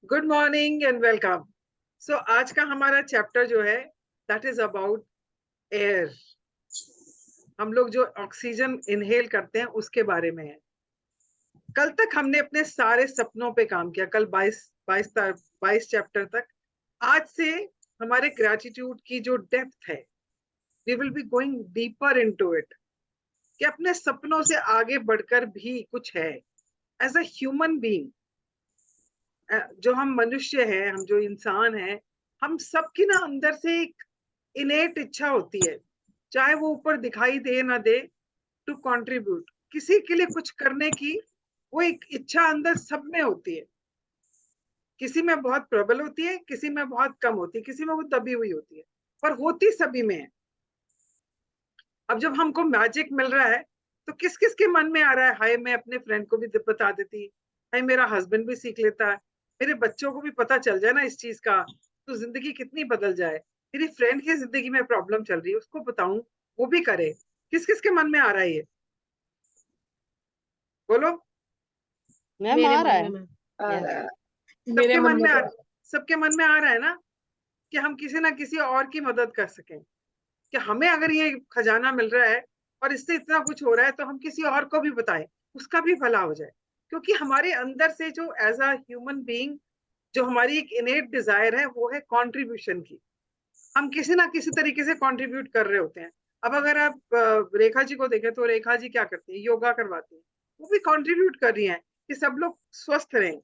Good morning and welcome. So आज का हमारा चैप्टर जो है दैट इज अबाउट एयर। हम लोग जो ऑक्सीजन इनहेल करते हैं उसके बारे में है। कल तक हमने अपने सारे सपनों पे काम किया, कल 22 चैप्टर तक। आज से हमारे ग्रेटिट्यूड की जो डेप्थ है, we will be going deeper into it, कि अपने सपनों से आगे बढ़कर भी कुछ है एज अ ह्यूमन बीइंग। जो हम मनुष्य हैं, हम जो इंसान हैं, हम सबकी ना अंदर से एक इनेट इच्छा होती है, चाहे वो ऊपर दिखाई दे ना दे, टू कंट्रीब्यूट, किसी के लिए कुछ करने की वो एक इच्छा अंदर सब में होती है। किसी में बहुत प्रबल होती है, किसी में बहुत कम होती है, किसी में वो दबी हुई होती है, पर होती सभी में है। अब जब हमको मैजिक मिल रहा है तो किस किस के मन में आ रहा है, हाय मैं अपने फ्रेंड को भी बता देती, हाय मेरा हस्बैंड भी सीख लेता है, मेरे बच्चों को भी पता चल जाए ना इस चीज का, तो जिंदगी कितनी बदल जाए। मेरी फ्रेंड की जिंदगी में प्रॉब्लम चल रही है, उसको बताऊं, वो भी करे। किस किस के मन में आ रहा है ये, बोलो। मैम मेरे आ रहा मन है। में आ यस। रहा है। मेरे सबके मन मन में में तो सबके मन में आ रहा है ना, कि हम किसी ना किसी और की मदद कर सकें, कि हमें अगर ये खजाना मिल रहा है और इससे इतना कुछ हो रहा है तो हम किसी और को भी बताएं, उसका भी भला हो जाए। क्योंकि हमारे अंदर से जो एज अ ह्यूमन बीइंग जो हमारी एक इनेट डिजायर है वो है कंट्रीब्यूशन की। हम किसी ना किसी तरीके से कंट्रीब्यूट कर रहे होते हैं। अब अगर आप रेखा जी को देखें तो रेखा जी क्या करती है, योगा करवाती है, वो भी कंट्रीब्यूट कर रही हैं कि सब लोग स्वस्थ रहें।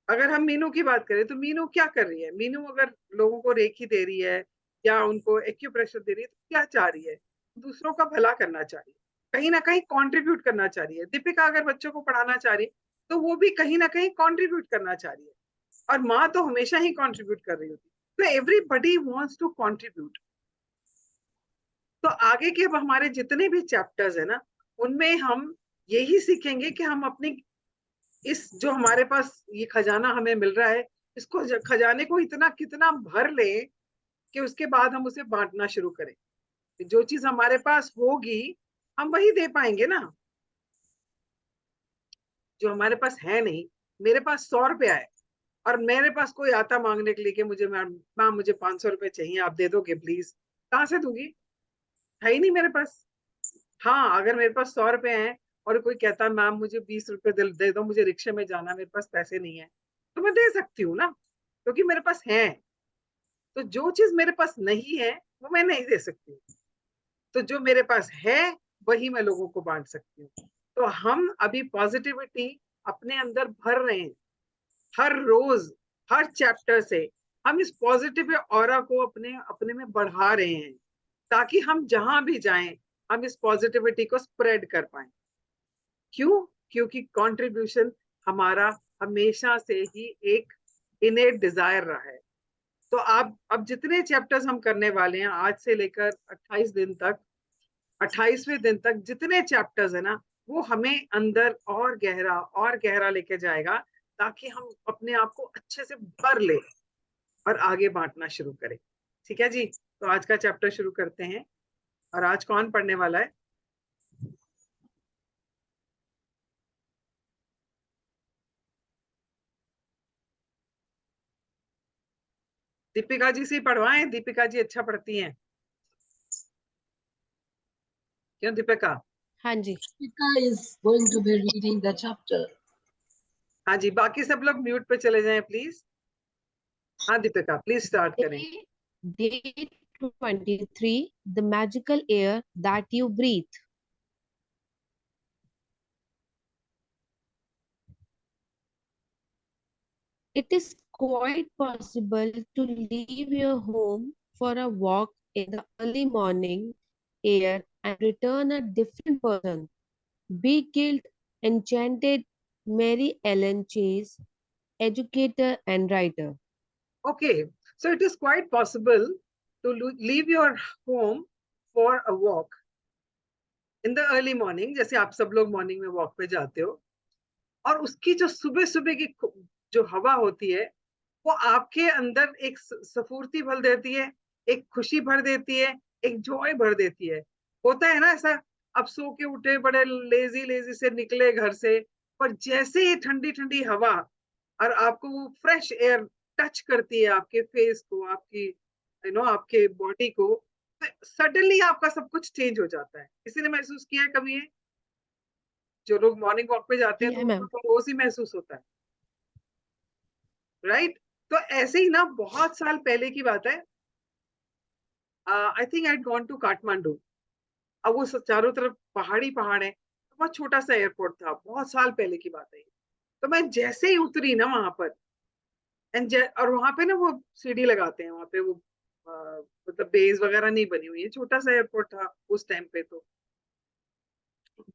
अगर हम मीनू की बात करें तो मीनू क्या कर रही है, मीनू अगर लोगों को रेखी दे रही है या उनको एक्यूप्रेशर दे रही है तो क्या चाह रही है, दूसरों का भला करना चाह रही है, कहीं ना कहीं कंट्रीब्यूट करना चाह रही है। दीपिका अगर बच्चों को पढ़ाना चाह रही है तो वो भी कहीं ना कहीं कंट्रीब्यूट करना चाह रही है। और माँ तो हमेशा ही कंट्रीब्यूट कर रही होती है, तो एवरीबडी वांट्स टू कंट्रीब्यूट। तो आगे के अब हमारे जितने भी चैप्टर्स है ना, उनमें हम यही सीखेंगे कि हम अपनी इस जो हमारे पास ये खजाना हमें मिल रहा है, इसको खजाने को इतना कितना भर ले कि उसके बाद हम उसे बांटना शुरू करें। जो चीज हमारे पास होगी हम वही दे पाएंगे ना। जो हमारे पास है नहीं, मेरे पास 100 रुपया है और मेरे पास कोई आता मांगने के लिए कि मुझे मैम मुझे 500 रुपये चाहिए, आप दे दोगे प्लीज, कहाँ से दूंगी, है ही नहीं मेरे पास। हाँ, अगर मेरे पास 100 रुपए हैं और कोई कहता मैम मुझे 20 रुपए दे दो, मुझे रिक्शे में जाना, मेरे पास पैसे नहीं है, तो मैं दे सकती हूँ ना, क्योंकि मेरे पास है। तो जो चीज मेरे पास नहीं है वो मैं नहीं दे सकती, तो जो मेरे पास है वही मैं लोगों को बांट सकती हूँ। तो हम अभी पॉजिटिविटी अपने अंदर भर रहे हैं, हर रोज, हर चैप्टर से हम इस पॉजिटिव ऑरा को अपने अपने में बढ़ा रहे हैं, ताकि हम जहां भी जाएं हम इस पॉजिटिविटी को स्प्रेड कर पाए। क्यों? क्योंकि कंट्रीब्यूशन हमारा हमेशा से ही एक इनेट डिजायर रहा है। तो आप अब जितने चैप्टर्स हम करने वाले हैं आज से लेकर 28 दिन तक, 28वें दिन तक जितने चैप्टर्स है ना, वो हमें अंदर और गहरा लेके जाएगा, ताकि हम अपने आप को अच्छे से भर ले और आगे बांटना शुरू करें। ठीक है जी, तो आज का चैप्टर शुरू करते हैं। और आज कौन पढ़ने वाला है? दीपिका जी से पढ़वाएं, दीपिका जी अच्छा पढ़ती हैं। क्यों दीपिका? हाँ जी। Deepika is going to be reading the chapter. हाँ जी, बाकी सब लोग म्यूट पे चले जाएं प्लीज। हाँ दीपिका प्लीज स्टार्ट करें। Day 23, the magical air that you breathe. It is quite possible to leave your home for a walk in the early morning air and return a different person. Be guilt enchanted Mary Ellen Chase, educator and writer. Okay, so it is quite possible to leave your home for a walk in the early morning, जैसे आप सब लोग morning में walk पे जाते हो, और उसकी जो सुबह सुबह की जो हवा होती है वो आपके अंदर एक स्फूर्ति भर देती है, एक खुशी भर देती है, एक जॉय भर देती है। होता है ना ऐसा, अब सो के उठे, बड़े लेजी लेजी से निकले घर से, पर जैसे ही ठंडी ठंडी हवा और आपको वो फ्रेश एयर टच करती है आपके फेस को, आपकी आपके बॉडी को, सडनली आपका सब कुछ चेंज हो जाता है। किसी ने महसूस किया है कभी है? जो लोग मॉर्निंग वॉक पे जाते हैं तो Yeah, उनको ma'am. तो रोज ही महसूस होता है, राइट? तो ऐसे ही ना बहुत साल पहले की बात है, I think I gone to Kathmandu. अब वो चारों तरफ पहाड़ी पहाड़ है, बहुत छोटा सा एयरपोर्ट था, बहुत साल पहले की बात है। तो मैं जैसे ही उतरी ना वहां पर, और वहां पे ना वो सीढ़ी लगाते हैं वहां पे, वो मतलब बेस वगैरह नहीं बनी हुई है, छोटा सा एयरपोर्ट था उस टाइम पे, तो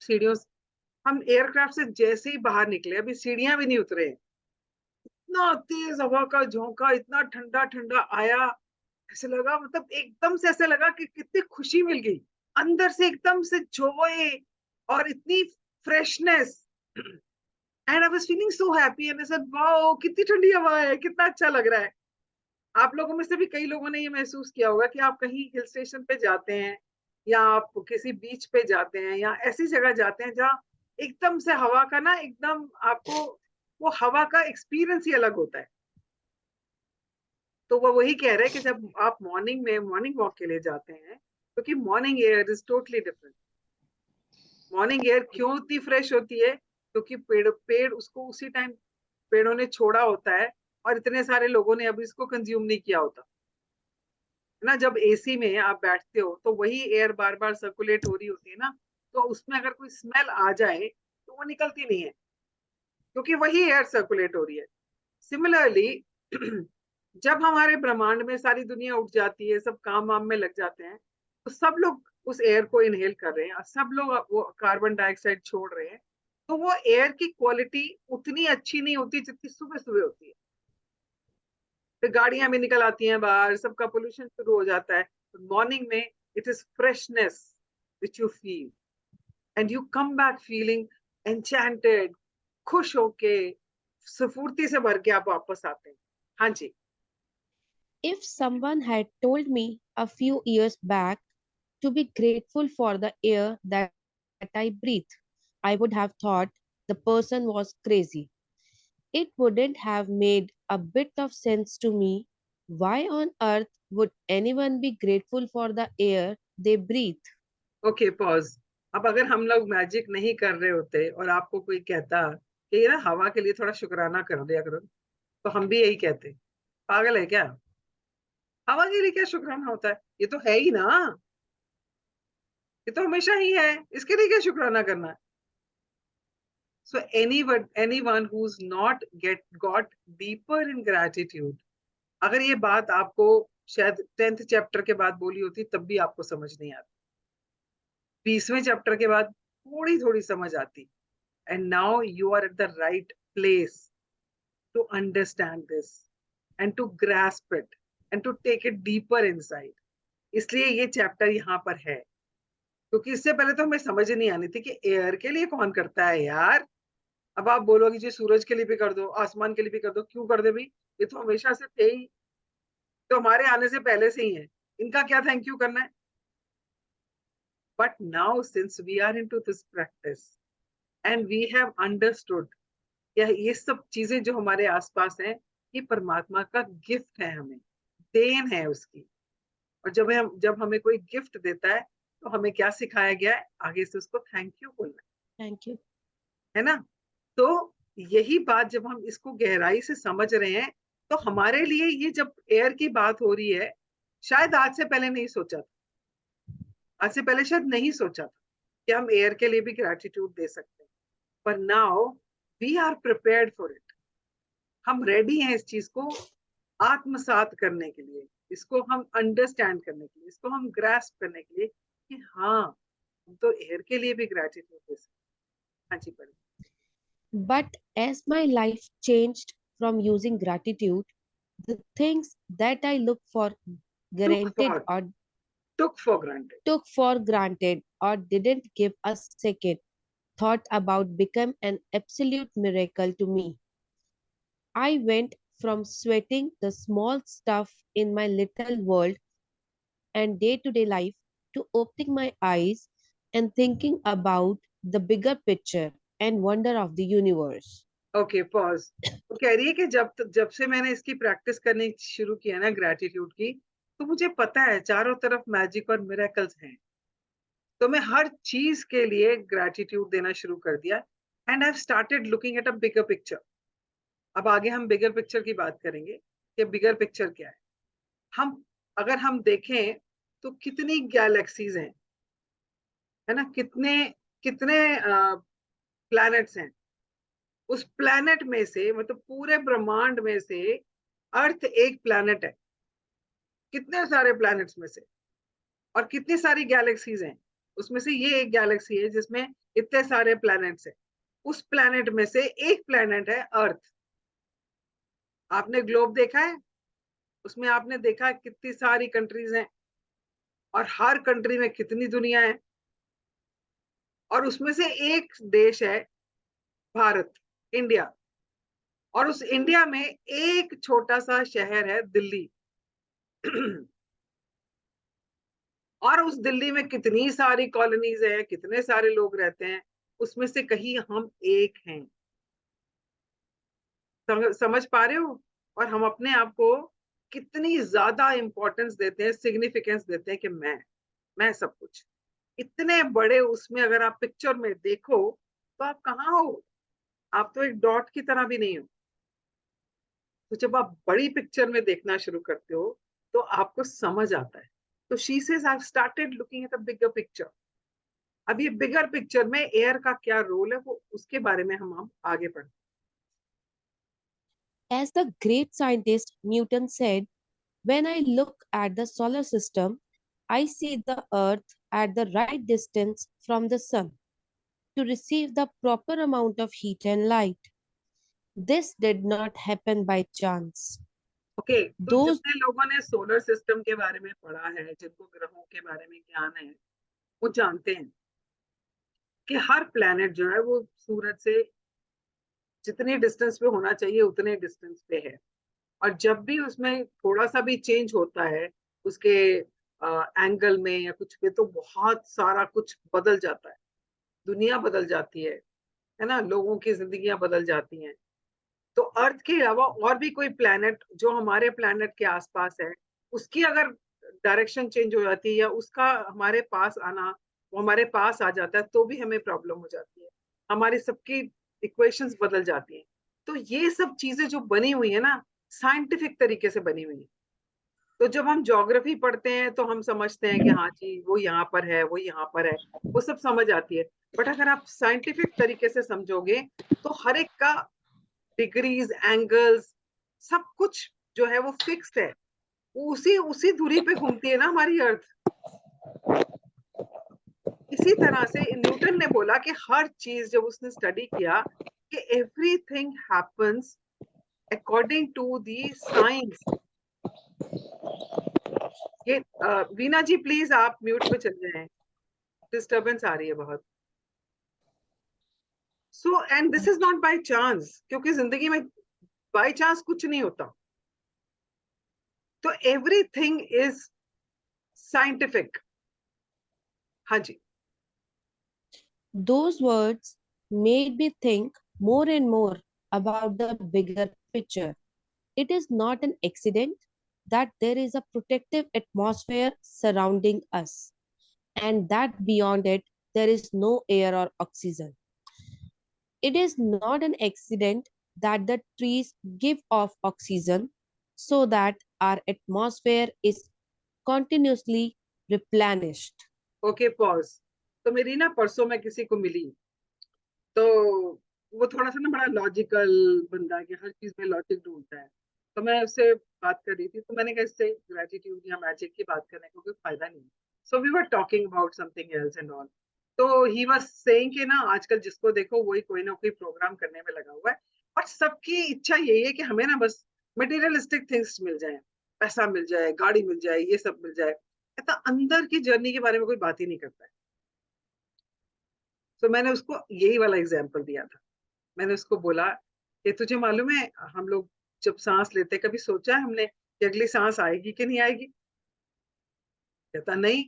सीढ़ियों हम एयरक्राफ्ट से जैसे ही बाहर निकले, अभी सीढ़ियां भी नहीं उतरे, इतना तेज हवा का झोंका, इतना ठंडा ठंडा आया, ऐसे लगा, मतलब एकदम से ऐसे लगा कि कितनी खुशी मिल गई अंदर से, एकदम से जॉय और इतनी freshness, and I was feeling so happy and I said wow कितनी ठंडी हवा है, कितना अच्छा लग रहा है। आप लोगों में से भी कई लोगों ने ये महसूस किया होगा कि आप कहीं हिल स्टेशन पे जाते हैं, या आप किसी बीच पे जाते हैं, या ऐसी जगह जाते हैं जहाँ एकदम से हवा का ना, एकदम आपको वो हवा का एक्सपीरियंस ही अलग होता है। तो वो वही कह रहे हैं कि जब आप मॉर्निंग में मॉर्निंग वॉक के लिए जाते हैं, क्योंकि morning air is totally different. Morning air क्यों इतनी फ्रेश होती है? क्योंकि पेड़ पेड़ उसको उसी टाइम पेड़ों ने छोड़ा होता है, और इतने सारे लोगों ने अभी इसको कंज्यूम नहीं किया होता है ना। जब एसी में आप बैठते हो तो वही एयर बार बार सर्कुलेट हो रही होती है ना, तो उसमें अगर कोई स्मेल आ जाए तो वो निकलती नहीं है, क्योंकि वही एयर सर्कुलेट हो रही है। सिमिलरली जब हमारे ब्रह्मांड में सारी दुनिया उठ जाती है, सब काम वाम में लग जाते हैं, तो सब लोग उस एयर को इनहेल कर रहे हैं, और सब लोग वो कार्बन डाइऑक्साइड छोड़ रहे हैं, तो वो एयर की क्वालिटी उतनी अच्छी नहीं होती जितनी सुबह सुबह होती है। फिर गाड़ियां भी निकल आती हैं बाहर, सबका पोल्यूशन शुरू हो जाता है। मॉर्निंग में it is freshness which you feel, and you come back feeling enchanted, खुश होके, स्फूर्ति से भर के आप वापस आते हैं। हाँ जी। If someone had told me a few years back to be grateful for the air that I breathe, I would have thought the person was crazy. It wouldn't have made a bit of sense to me. Why on earth would anyone be grateful for the air they breathe? Okay pause. अब अगर हम लोग magic नहीं कर रहे होते और आपको कोई कहता कि ये ना हवा के लिए थोड़ा शुक्राना कर दिया करो, तो हम भी यही कहते। पागल है क्या? हवा के लिए क्या शुक्राना होता है? ये तो है ही ना, ये तो हमेशा ही है, इसके लिए क्या शुक्राना करना है? So anyone who's not get got deeper in gratitude, अगर ये बात आपको शायद 10th चैप्टर के बाद बोली होती तब भी आपको समझ नहीं आती, 20वें चैप्टर के बाद थोड़ी थोड़ी समझ आती, and now you are at the right place to understand this and to grasp it and to take it deeper inside. इसलिए ये चैप्टर यहाँ पर है, क्योंकि इससे पहले तो हमें समझ नहीं आनी थी कि एयर के लिए कौन करता है यार। अब आप बोलोगे जी सूरज के लिए भी कर दो, आसमान के लिए भी कर दो, क्यों कर दे भाई, ये तो हमेशा से थे ही, तो हमारे आने से पहले से ही है, इनका क्या थैंक यू करना है? But now since we are into this practice and we have understood, ये सब चीजें जो हमारे आसपास हैं, ये परमात्मा का गिफ्ट है, हमें देन है उसकी। और जब हमें कोई गिफ्ट देता है तो हमें क्या सिखाया गया है? आगे से उसको थैंक यू बोलना Thank you. है ना। तो यही बात जब हम इसको गहराई से समझ रहे हैं, तो हमारे लिए ये जब एयर की बात हो रही है, शायद आज से पहले नहीं सोचा था, आज से पहले शायद नहीं सोचा था कि हम एयर के लिए भी ग्रेटिट्यूड दे सकते हैं, पर now we are prepared for it. हम रेडी हैं इस चीज को आत्मसात करने के लिए, इसको हम अंडरस्टैंड करने के लिए, इसको हम ग्रास्प करने के लिए कि हाँ, हम तो एयर के लिए भी ग्रेटिट्यूड दे सकते हैं। हाँ जी पढ़िए। But as my life changed from using gratitude, the things that I look for took granted for or took for granted. took for granted or didn't give a second thought about become an absolute miracle to me. I went from sweating the small stuff in my little world and day to day life to opening my eyes and thinking about the bigger picture and wonder of the universe. Okay pause. वो कह रही है कि जब से मैंने इसकी practice करनी शुरू किया ना ग्रैटिट्यूड की, तो मुझे पता है चारों तरफ मैजिक और मिरेकल्स हैं। तो मैं हर चीज के लिए ग्रैटिट्यूड देना शुरू कर दिया, and I started looking at a bigger picture. अब आगे हम बिगर पिक्चर की बात करेंगे कि बिगर पिक्चर क्या है। हम अगर हम देखें तो कितनी गैलेक्सीज हैं, है ना, कितने कितने प्लैनेट्स हैं। उस प्लैनेट में से, मतलब पूरे ब्रह्मांड में से अर्थ एक प्लैनेट है, कितने सारे प्लैनेट्स में से, और कितनी सारी गैलेक्सीज हैं। उसमें से ये एक गैलेक्सी है जिसमें इतने सारे प्लैनेट्स हैं। उस प्लैनेट में से एक प्लैनेट है अर्थ। आपने ग्लोब देखा है? उसमें आपने देखा कितनी सारी कंट्रीज हैं, और हर कंट्री में कितनी दुनिया है। और उसमें से एक देश है भारत, इंडिया। और उस इंडिया में एक छोटा सा शहर है दिल्ली। और उस दिल्ली में कितनी सारी कॉलोनीज है, कितने सारे लोग रहते हैं। उसमें से कहीं हम एक हैं। समझ पा रहे हो? और हम अपने आप को कितनी ज्यादा इंपॉर्टेंस देते हैं, सिग्निफिकेंस देते हैं कि मैं सब कुछ। इतने बड़े उसमें अगर आप पिक्चर में देखो तो आप कहाँ हो? आप तो एक डॉट की तरह भी नहीं हो। तो जब आप बड़ी पिक्चर में देखना शुरू करते हो तो आपको समझ आता है। तो she says I started looking at a bigger picture. अब ये बिगर पिक्चर में एयर का क्या रोल है, वो उसके बारे में हम आगे पढ़ते As the great scientist Newton said, when I look at the solar system, I see the Earth at the right distance from the Sun to receive the proper amount of heat and light. This did not happen by chance. Okay. तो Those जितने लोगों ने solar system के बारे में पढ़ा है, जिनको ग्रहों के बारे में ज्ञान है, वो जानते हैं कि हर प्लेनेट जो है वो सूरज से जितनी डिस्टेंस पे होना चाहिए उतने डिस्टेंस पे है। और जब भी उसमें थोड़ा सा भी चेंज होता है उसके एंगल में या कुछ पे, तो बहुत सारा कुछ बदल जाता है। दुनिया बदल जाती है ना, लोगों की जिंदगियां बदल जाती हैं। तो अर्थ के अलावा और भी कोई प्लेनेट जो हमारे प्लेनेट के आसपास है, उसकी अगर डायरेक्शन चेंज हो जाती है या उसका हमारे पास आना, वो हमारे पास आ जाता है, तो भी हमें प्रॉब्लम हो जाती है। हमारी सबकी इक्वेशंस बदल जाती हैं। तो ये सब चीजें जो बनी हुई है ना, साइंटिफिक तरीके से बनी हुई है। तो जब हम ज्योग्राफी पढ़ते हैं तो हम समझते हैं कि हाँ जी वो यहाँ पर है, वो यहाँ पर है, वो सब समझ आती है। बट अगर आप साइंटिफिक तरीके से समझोगे तो हर एक का डिग्रीज, एंगल्स, सब कुछ जो है वो फिक्स्ड है। वो उसी उसी दूरी पे घूमती है ना हमारी अर्थ। इसी तरह से न्यूटन ने बोला कि हर चीज, जब उसने स्टडी किया कि everything happens according to the science. ये वीना जी प्लीज आप म्यूट पे चले जाएं, डिस्टरबेंस आ रही है बहुत। So and this is not by chance, क्योंकि जिंदगी में बाय चांस कुछ नहीं होता। तो एवरीथिंग इज साइंटिफिक। हाँ जी। those words made me think more and more about the bigger picture. It is not an accident that there is a protective atmosphere surrounding us, and that beyond it, there is no air or oxygen. It is not an accident that the trees give off oxygen so that our atmosphere is continuously replenished. Okay pause. तो मेरी ना परसों मैं किसी को मिली, तो वो थोड़ा सा ना बड़ा लॉजिकल बंदा है कि हर चीज में लॉजिक ढूंढता है। तो मैं उससे बात कर रही थी, तो मैंने कहा इससे ग्रेटिट्यूड या मैजिक की बात करने को कोई फायदा नहीं। So we were talking about something else and all. तो ही वाज सेइंग कि ना आजकल जिसको देखो वही कोई ना कोई प्रोग्राम करने में लगा हुआ है, और सबकी इच्छा यही है कि हमें ना बस मटेरियलिस्टिक थिंग्स मिल जाए, पैसा मिल जाए, गाड़ी मिल जाए, ये सब मिल जाए। ऐसा अंदर की जर्नी के बारे में कोई बात ही नहीं करता है। तो मैंने उसको यही वाला एग्जाम्पल दिया था। मैंने उसको बोला कि तुझे मालूम है हम लोग जब सांस लेते हैं, कभी सोचा है हमने कि अगली सांस आएगी कि नहीं आएगी? कहता नहीं।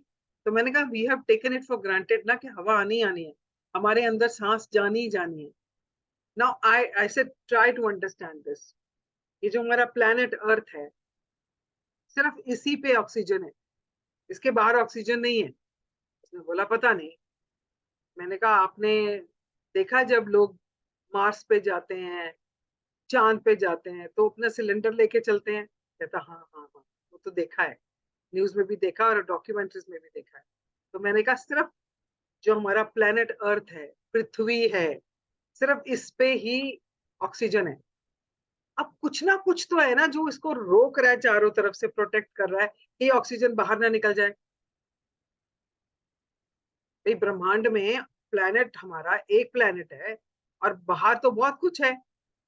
तो मैंने कहा we have taken it for granted ना कि हवा आनी आनी है, हमारे अंदर सांस जानी ही जानी है। नाउ आई से ट्राई टू अंडरस्टैंड दिस। ये जो हमारा प्लैनेट अर्थ है, सिर्फ इसी पे ऑक्सीजन है, इसके बाहर ऑक्सीजन नहीं है। उसने बोला पता नहीं। मैंने कहा आपने देखा जब लोग मार्स पे जाते हैं, चांद पे जाते हैं, तो अपना सिलेंडर लेके चलते हैं? कहता हाँ हाँ हाँ, वो तो देखा है, न्यूज में भी देखा और डॉक्यूमेंट्रीज में भी देखा है। तो मैंने कहा सिर्फ जो हमारा प्लेनेट अर्थ है, पृथ्वी है, सिर्फ इस पे ही ऑक्सीजन है। अब कुछ ना कुछ तो है ना जो इसको रोक रहा है, चारों तरफ से प्रोटेक्ट कर रहा है कि ऑक्सीजन बाहर ना निकल जाए। भाई ब्रह्मांड में प्लेनेट हमारा एक प्लेनेट है और बाहर तो बहुत कुछ है।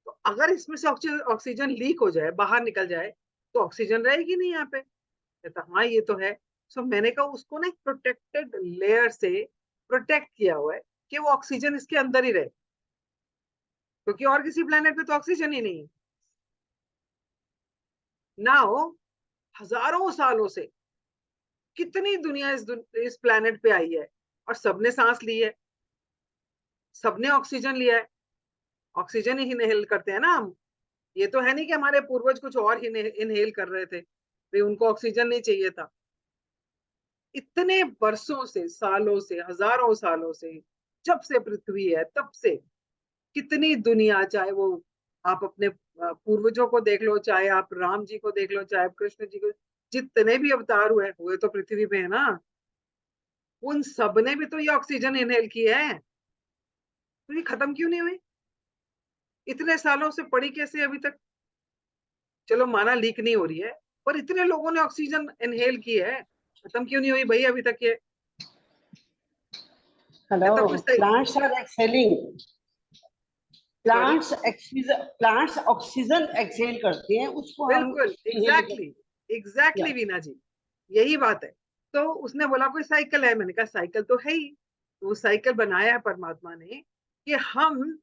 तो अगर इसमें से ऑक्सीजन लीक हो जाए, बाहर निकल जाए, तो ऑक्सीजन रहेगी नहीं यहाँ पे। कहता हाँ ये तो है। सो मैंने कहा उसको ना एक प्रोटेक्टेड लेयर से प्रोटेक्ट किया हुआ है कि वो ऑक्सीजन इसके अंदर ही रहे, क्योंकि और किसी प्लेनेट पे तो ऑक्सीजन ही नहीं है। नाउ हजारों सालों से कितनी दुनिया इस प्लेनेट पे आई है और सबने सांस ली है, सबने ऑक्सीजन लिया है। ऑक्सीजन ही इनहेल करते हैं ना हम। ये तो है नहीं कि हमारे पूर्वज कुछ और ही इनहेल कर रहे थे, भाई उनको ऑक्सीजन नहीं चाहिए था। इतने बरसों से, सालों से, हजारों सालों से, जब से पृथ्वी है तब से कितनी दुनिया, चाहे वो आप अपने पूर्वजों को देख लो, चाहे आप राम जी को देख लो, चाहे आप कृष्ण जी को, जितने भी अवतार हुए तो पृथ्वी पे है ना। उन सब ने भी तो ये ऑक्सीजन इनहेल की है। तो ये खत्म क्यों नहीं हुई? इतने सालों से पड़ी कैसे अभी तक? चलो माना लीक नहीं हो रही है, पर इतने लोगों ने ऑक्सीजन इनहेल की है, खत्म क्यों नहीं हुई भाई अभी तक ये? Hello, तो कुछ सही। plants are exhaling. Sorry. Plants oxygen exhale करते हैं, उसको हम बिल्कुल inhale करते एग्जैक्टली, एग्जैक्टली हैं। वीना जी, यही बात है। तो उसने बोला कोई साइकिल है, मैंने कहा साइकिल तो है ही। वो साइकिल बनाया है परमात्मा ने कि हम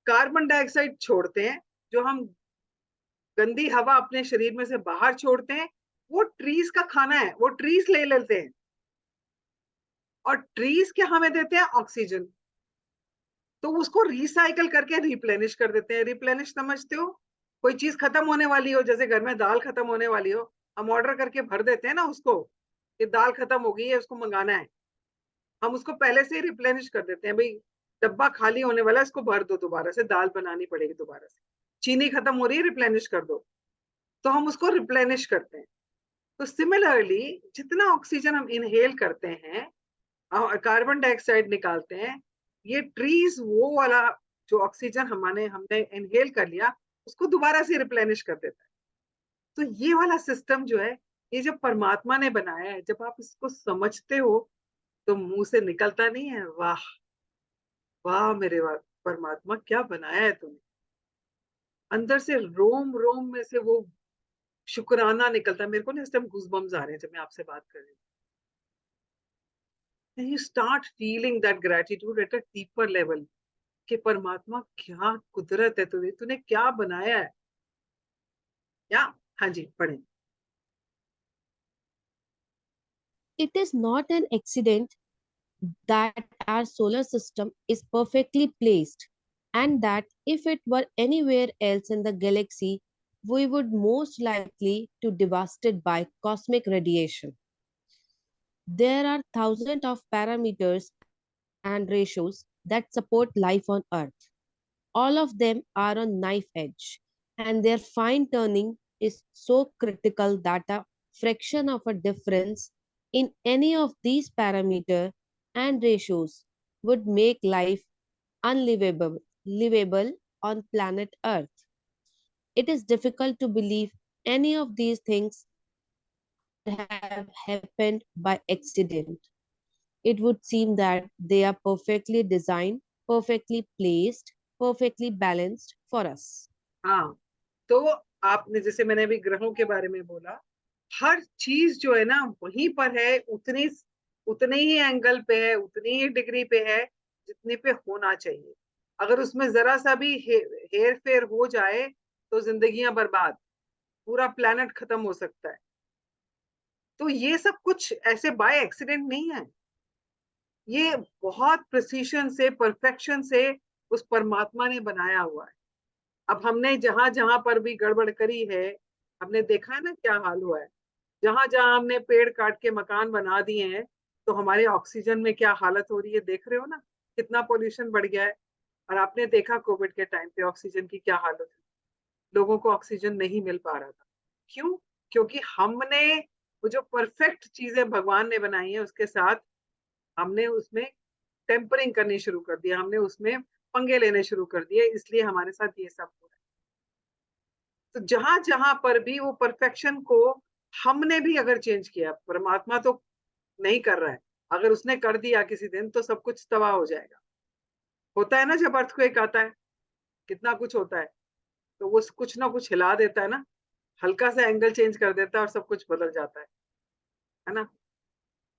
कार्बन डाइऑक्साइड छोड़ते हैं, जो हम गंदी हवा अपने शरीर में से बाहर छोड़ते हैं, वो ट्रीज का खाना है, वो ट्रीज ले लेते हैं और ट्रीज क्या हमें देते हैं? ऑक्सीजन। तो उसको रिसाइकल करके रिप्लेनिश कर देते हैं। रिप्लेनिश समझते हो? कोई चीज खत्म होने वाली हो, जैसे घर में दाल खत्म होने वाली हो, हम ऑर्डर करके भर देते हैं ना उसको, कि दाल खत्म हो गई है, उसको मंगाना है। हम उसको पहले से ही रिप्लेनिश कर देते हैं, भाई डब्बा खाली होने वाला है, इसको भर दो, दोबारा से दाल बनानी पड़ेगी दोबारा से। चीनी खत्म हो रही है, रिप्लेनिश कर दो। तो हम उसको रिप्लेनिश करते हैं। तो सिमिलरली जितना ऑक्सीजन हम इनहेल करते हैं, कार्बन डाइऑक्साइड निकालते हैं, ये ट्रीज वो वाला जो ऑक्सीजन हमने इनहेल कर लिया, उसको दोबारा से रिप्लेनिश कर देता है। तो ये वाला सिस्टम जो है, ये जब परमात्मा ने बनाया है, जब आप इसको समझते हो तो मुंह से निकलता नहीं है वाह, वाह मेरे वाह परमात्मा, क्या बनाया है तूने। अंदर से रोम रोम में से वो शुक्राना निकलता है। मेरे को ना इस टाइम गूज़बम्स आ रहे हैं जब मैं आपसे बात कर रही हूँ। And you start feeling that gratitude at a deeper level कि परमात्मा क्या कुदरत है, तूने तूने क्या बनाया है। या हाँ जी पढ़े। It is not an accident that our solar system is perfectly placed, and that if it were anywhere else in the galaxy, we would most likely to devastated by cosmic radiation. There are thousands of parameters and ratios that support life on Earth. All of them are on knife edge, and their fine tuning is so critical that a fraction of a difference in any of these parameters and ratios would make life livable on planet Earth. It is difficult to believe any of these things have happened by accident. It would seem that they are perfectly designed, perfectly placed, perfectly balanced for us. हाँ, तो आपने जैसे मैंने अभी ग्रहों के बारे में बोला, हर चीज जो है ना वहीं पर है, उतनी उतने ही एंगल पे है, उतनी ही डिग्री पे है जितने पे होना चाहिए। अगर उसमें जरा सा भी हेर फेर हो जाए तो जिंदगियां बर्बाद, पूरा प्लेनेट खत्म हो सकता है। तो ये सब कुछ ऐसे बाय एक्सीडेंट नहीं है, ये बहुत प्रिसीशन से, परफेक्शन से उस परमात्मा ने बनाया हुआ है। अब हमने जहां जहां पर भी गड़बड़ करी है, हमने देखा है ना क्या हाल हुआ है। जहां जहां हमने पेड़ काट के मकान बना दिए हैं, तो हमारे ऑक्सीजन में क्या हालत हो रही है, देख रहे हो ना, कितना पोल्यूशन बढ़ गया है। और आपने देखा कोविड के टाइम पे ऑक्सीजन की क्या हालत है, लोगों को ऑक्सीजन नहीं मिल पा रहा था। क्यों? क्योंकि हमने वो जो परफेक्ट चीजें भगवान ने बनाई है उसके साथ हमने उसमें टेम्परिंग करनी शुरू कर दिया, हमने उसमें पंगे लेने शुरू कर दिए, इसलिए हमारे साथ ये सब हो रहा है। तो जहां जहां पर भी वो परफेक्शन को हमने भी अगर चेंज किया, परमात्मा तो नहीं कर रहा है, अगर उसने कर दिया किसी दिन तो सब कुछ तबाह हो जाएगा। होता है ना जब अर्थक्वेक आता है, कितना कुछ होता है, तो वो कुछ ना कुछ हिला देता है ना, हल्का सा एंगल चेंज कर देता है और सब कुछ बदल जाता है ना।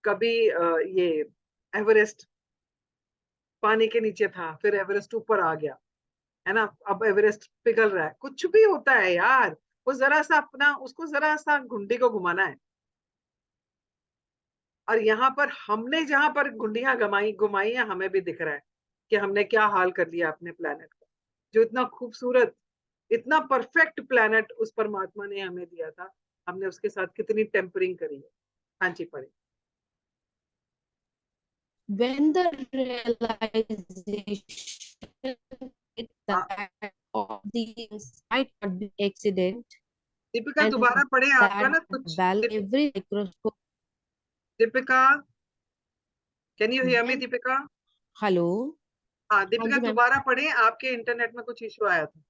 कभी ये एवरेस्ट पानी के नीचे था, फिर एवरेस्ट ऊपर आ गया, है ना, अब एवरेस्ट पिघल रहा है, कुछ भी होता है यार। वो जरा सा अपना उसको जरा सा घुंडी को घुमाना है। और यहाँ पर हमने जहां पर घुंडियां घुमाई घुमाई है, हमें भी दिख रहा है कि हमने क्या हाल कर लिया अपने प्लेनेट का, जो इतना खूबसूरत, इतना परफेक्ट प्लेनेट उस परमात्मा ने हमें दिया था, हमने उसके साथ कितनी टेम्परिंग करी है। हाँ जी, पढ़े। When the realization hit हाँ, that all these might not be accident Deepika and दोबारा पढ़े, आपका that ना कुछ every microscope. Deepika, can you hear me When, Deepika? hello, हाँ हाँ दीपिका जी मैम. दोबारा पढ़े, आपके इंटरनेट में कुछ इशू आया था।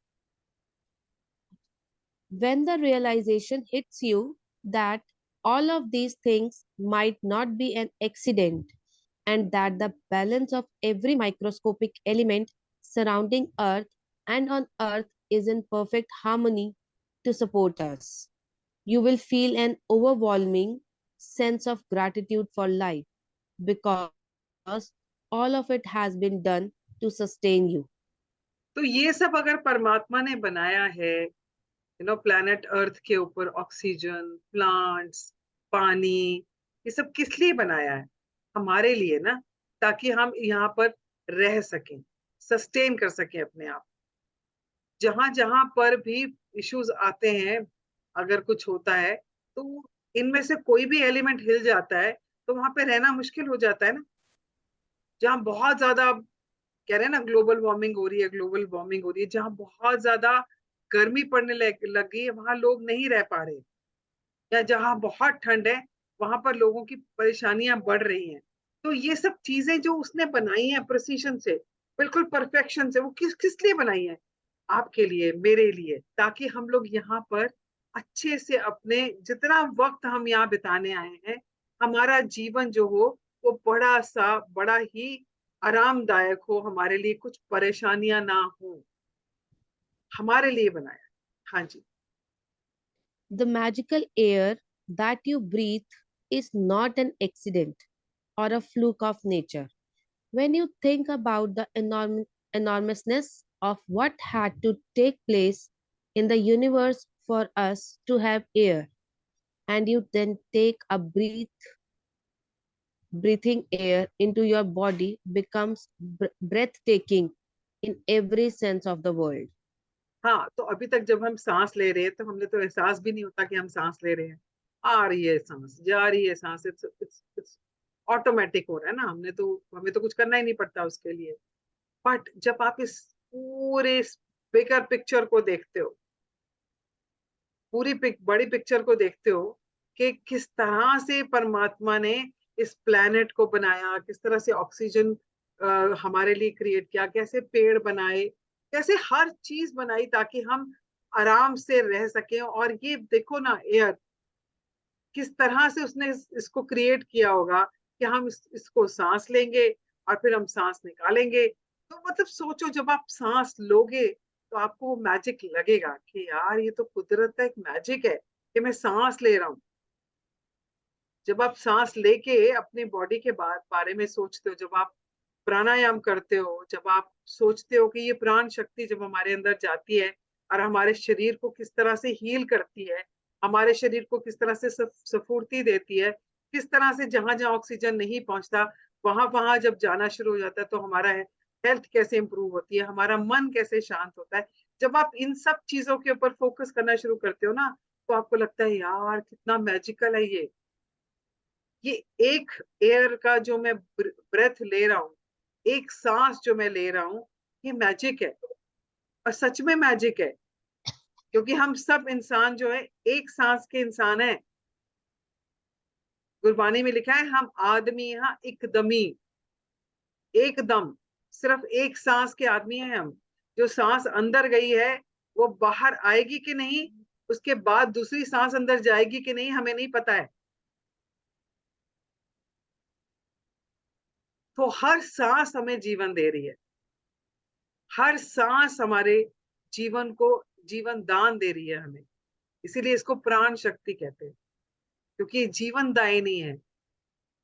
When the realization hits you that all of these things might not be an accident and that the balance of every microscopic element surrounding Earth and on Earth is in perfect harmony to support us, you will feel an overwhelming sense of gratitude for life because all of it has been done to sustain you. तो ये सब अगर परमात्मा ने बनाया है, planet earth के ऊपर ऑक्सीजन, प्लांट्स, पानी, ये सब किस लिए बनाया है? हमारे लिए ना, ताकि हम यहाँ पर रह सकें, सस्टेन कर सकें अपने आप। जहां जहां पर भी इश्यूज आते हैं, अगर कुछ होता है, तो इनमें से कोई भी एलिमेंट हिल जाता है, तो वहां पे रहना मुश्किल हो जाता है ना। जहाँ बहुत ज्यादा कह रहे हैं ना, ग्लोबल वार्मिंग हो रही है, ग्लोबल वार्मिंग हो रही है, जहाँ बहुत ज्यादा गर्मी पड़ने लग गई है, वहां लोग नहीं रह पा रहे, या जहाँ बहुत ठंड है वहां पर लोगों की परेशानियां बढ़ रही हैं। तो ये सब चीजें जो उसने बनाई हैं प्रिसीजन से, बिल्कुल परफेक्शन से, वो किस किस लिए बनाई है? आपके लिए, मेरे लिए, ताकि हम लोग यहाँ पर अच्छे से अपने जितना वक्त हम यहाँ बिताने आए हैं, हमारा जीवन जो हो वो बड़ा सा बड़ा ही आरामदायक हो, हमारे लिए कुछ परेशानियां ना हो, हमारे लिए बनाया। हाँ जी। The magical air that you breathe is not an accident or a fluke of nature. When you think about the enormousness of what had to take place in the universe for us to have air, and you then take a breathing air into your body becomes breathtaking in every sense of the word. हाँ, तो अभी तक जब हम सांस ले रहे हैं तो हमने तो एहसास भी नहीं होता कि हम सांस ले रहे हैं। आ रही है सांस, जा रही है सांस, इट्स ऑटोमेटिक हो रहा है ना, हमें तो कुछ करना ही नहीं पड़ता उसके लिए। बट जब आप इस पूरे बिगर पिक्चर को देखते हो, बड़ी पिक्चर को देखते हो, कि किस तरह से परमात्मा ने इस प्लेनेट को बनाया, किस तरह से ऑक्सीजन हमारे लिए क्रिएट किया, कैसे पेड़ बनाए, कैसे हर चीज बनाई ताकि हम आराम से रह सकें। और ये देखो ना, एयर किस तरह से उसने इसको क्रिएट किया होगा कि हम इसको सांस लेंगे और फिर हम सांस निकालेंगे। तो मतलब सोचो, जब आप सांस लोगे तो आपको वो मैजिक लगेगा कि यार ये तो कुदरत का एक मैजिक है कि मैं सांस ले रहा हूँ। जब आप सांस लेके अपनी बॉडी के बारे में सोचते हो, जब आप प्राणायाम करते हो, जब आप सोचते हो कि ये प्राण शक्ति जब हमारे अंदर जाती है और हमारे शरीर को किस तरह से हील करती है, हमारे शरीर को किस तरह से स्फूर्ति देती है, किस तरह से जहां जहां ऑक्सीजन नहीं पहुंचता वहां वहां जब जाना शुरू हो जाता है, तो हमारा हेल्थ कैसे इंप्रूव होती है, हमारा मन कैसे शांत होता है। जब आप इन सब चीजों के ऊपर फोकस करना शुरू करते हो ना, तो आपको लगता है यार कितना मैजिकल है ये एक एयर का जो मैं ब्रेथ ले रहा हूँ, एक सांस जो मैं ले रहा हूँ, ये मैजिक है। और सच में मैजिक है, क्योंकि हम सब इंसान जो है एक सांस के इंसान है। गुरबानी में लिखा है हम आदमी यहाँ एकदमी, एकदम, सिर्फ एक सांस के आदमी हैं हम। जो सांस अंदर गई है वो बाहर आएगी कि नहीं, उसके बाद दूसरी सांस अंदर जाएगी कि नहीं, हमें नहीं पता है। तो हर सांस हमें जीवन दे रही है, हर सांस हमारे जीवन को जीवन दान दे रही है हमें। इसीलिए इसको प्राण शक्ति कहते हैं, क्योंकि जीवन दायिनी है।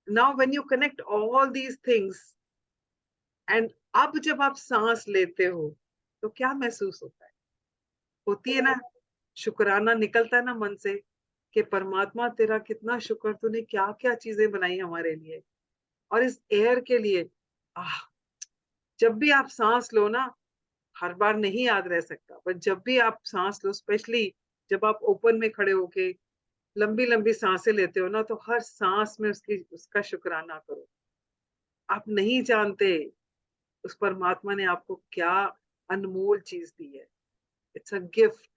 Now when you connect all these things and अब जब आप सांस लेते हो तो क्या महसूस होता है? होती है ना, शुक्राना निकलता है ना मन से कि परमात्मा तेरा कितना शुक्र, तूने क्या क्या चीजें बनाई हमारे लिए और इस एयर के लिए। आह, जब भी आप सांस लो ना, हर बार नहीं याद रह सकता, पर जब भी आप सांस लो, स्पेशली जब आप ओपन में खड़े होके लंबी लंबी सांसें लेते हो ना, तो हर सांस में उसका शुक्राना करो। आप नहीं जानते उस परमात्मा ने आपको क्या अनमोल चीज दी है। It's a gift,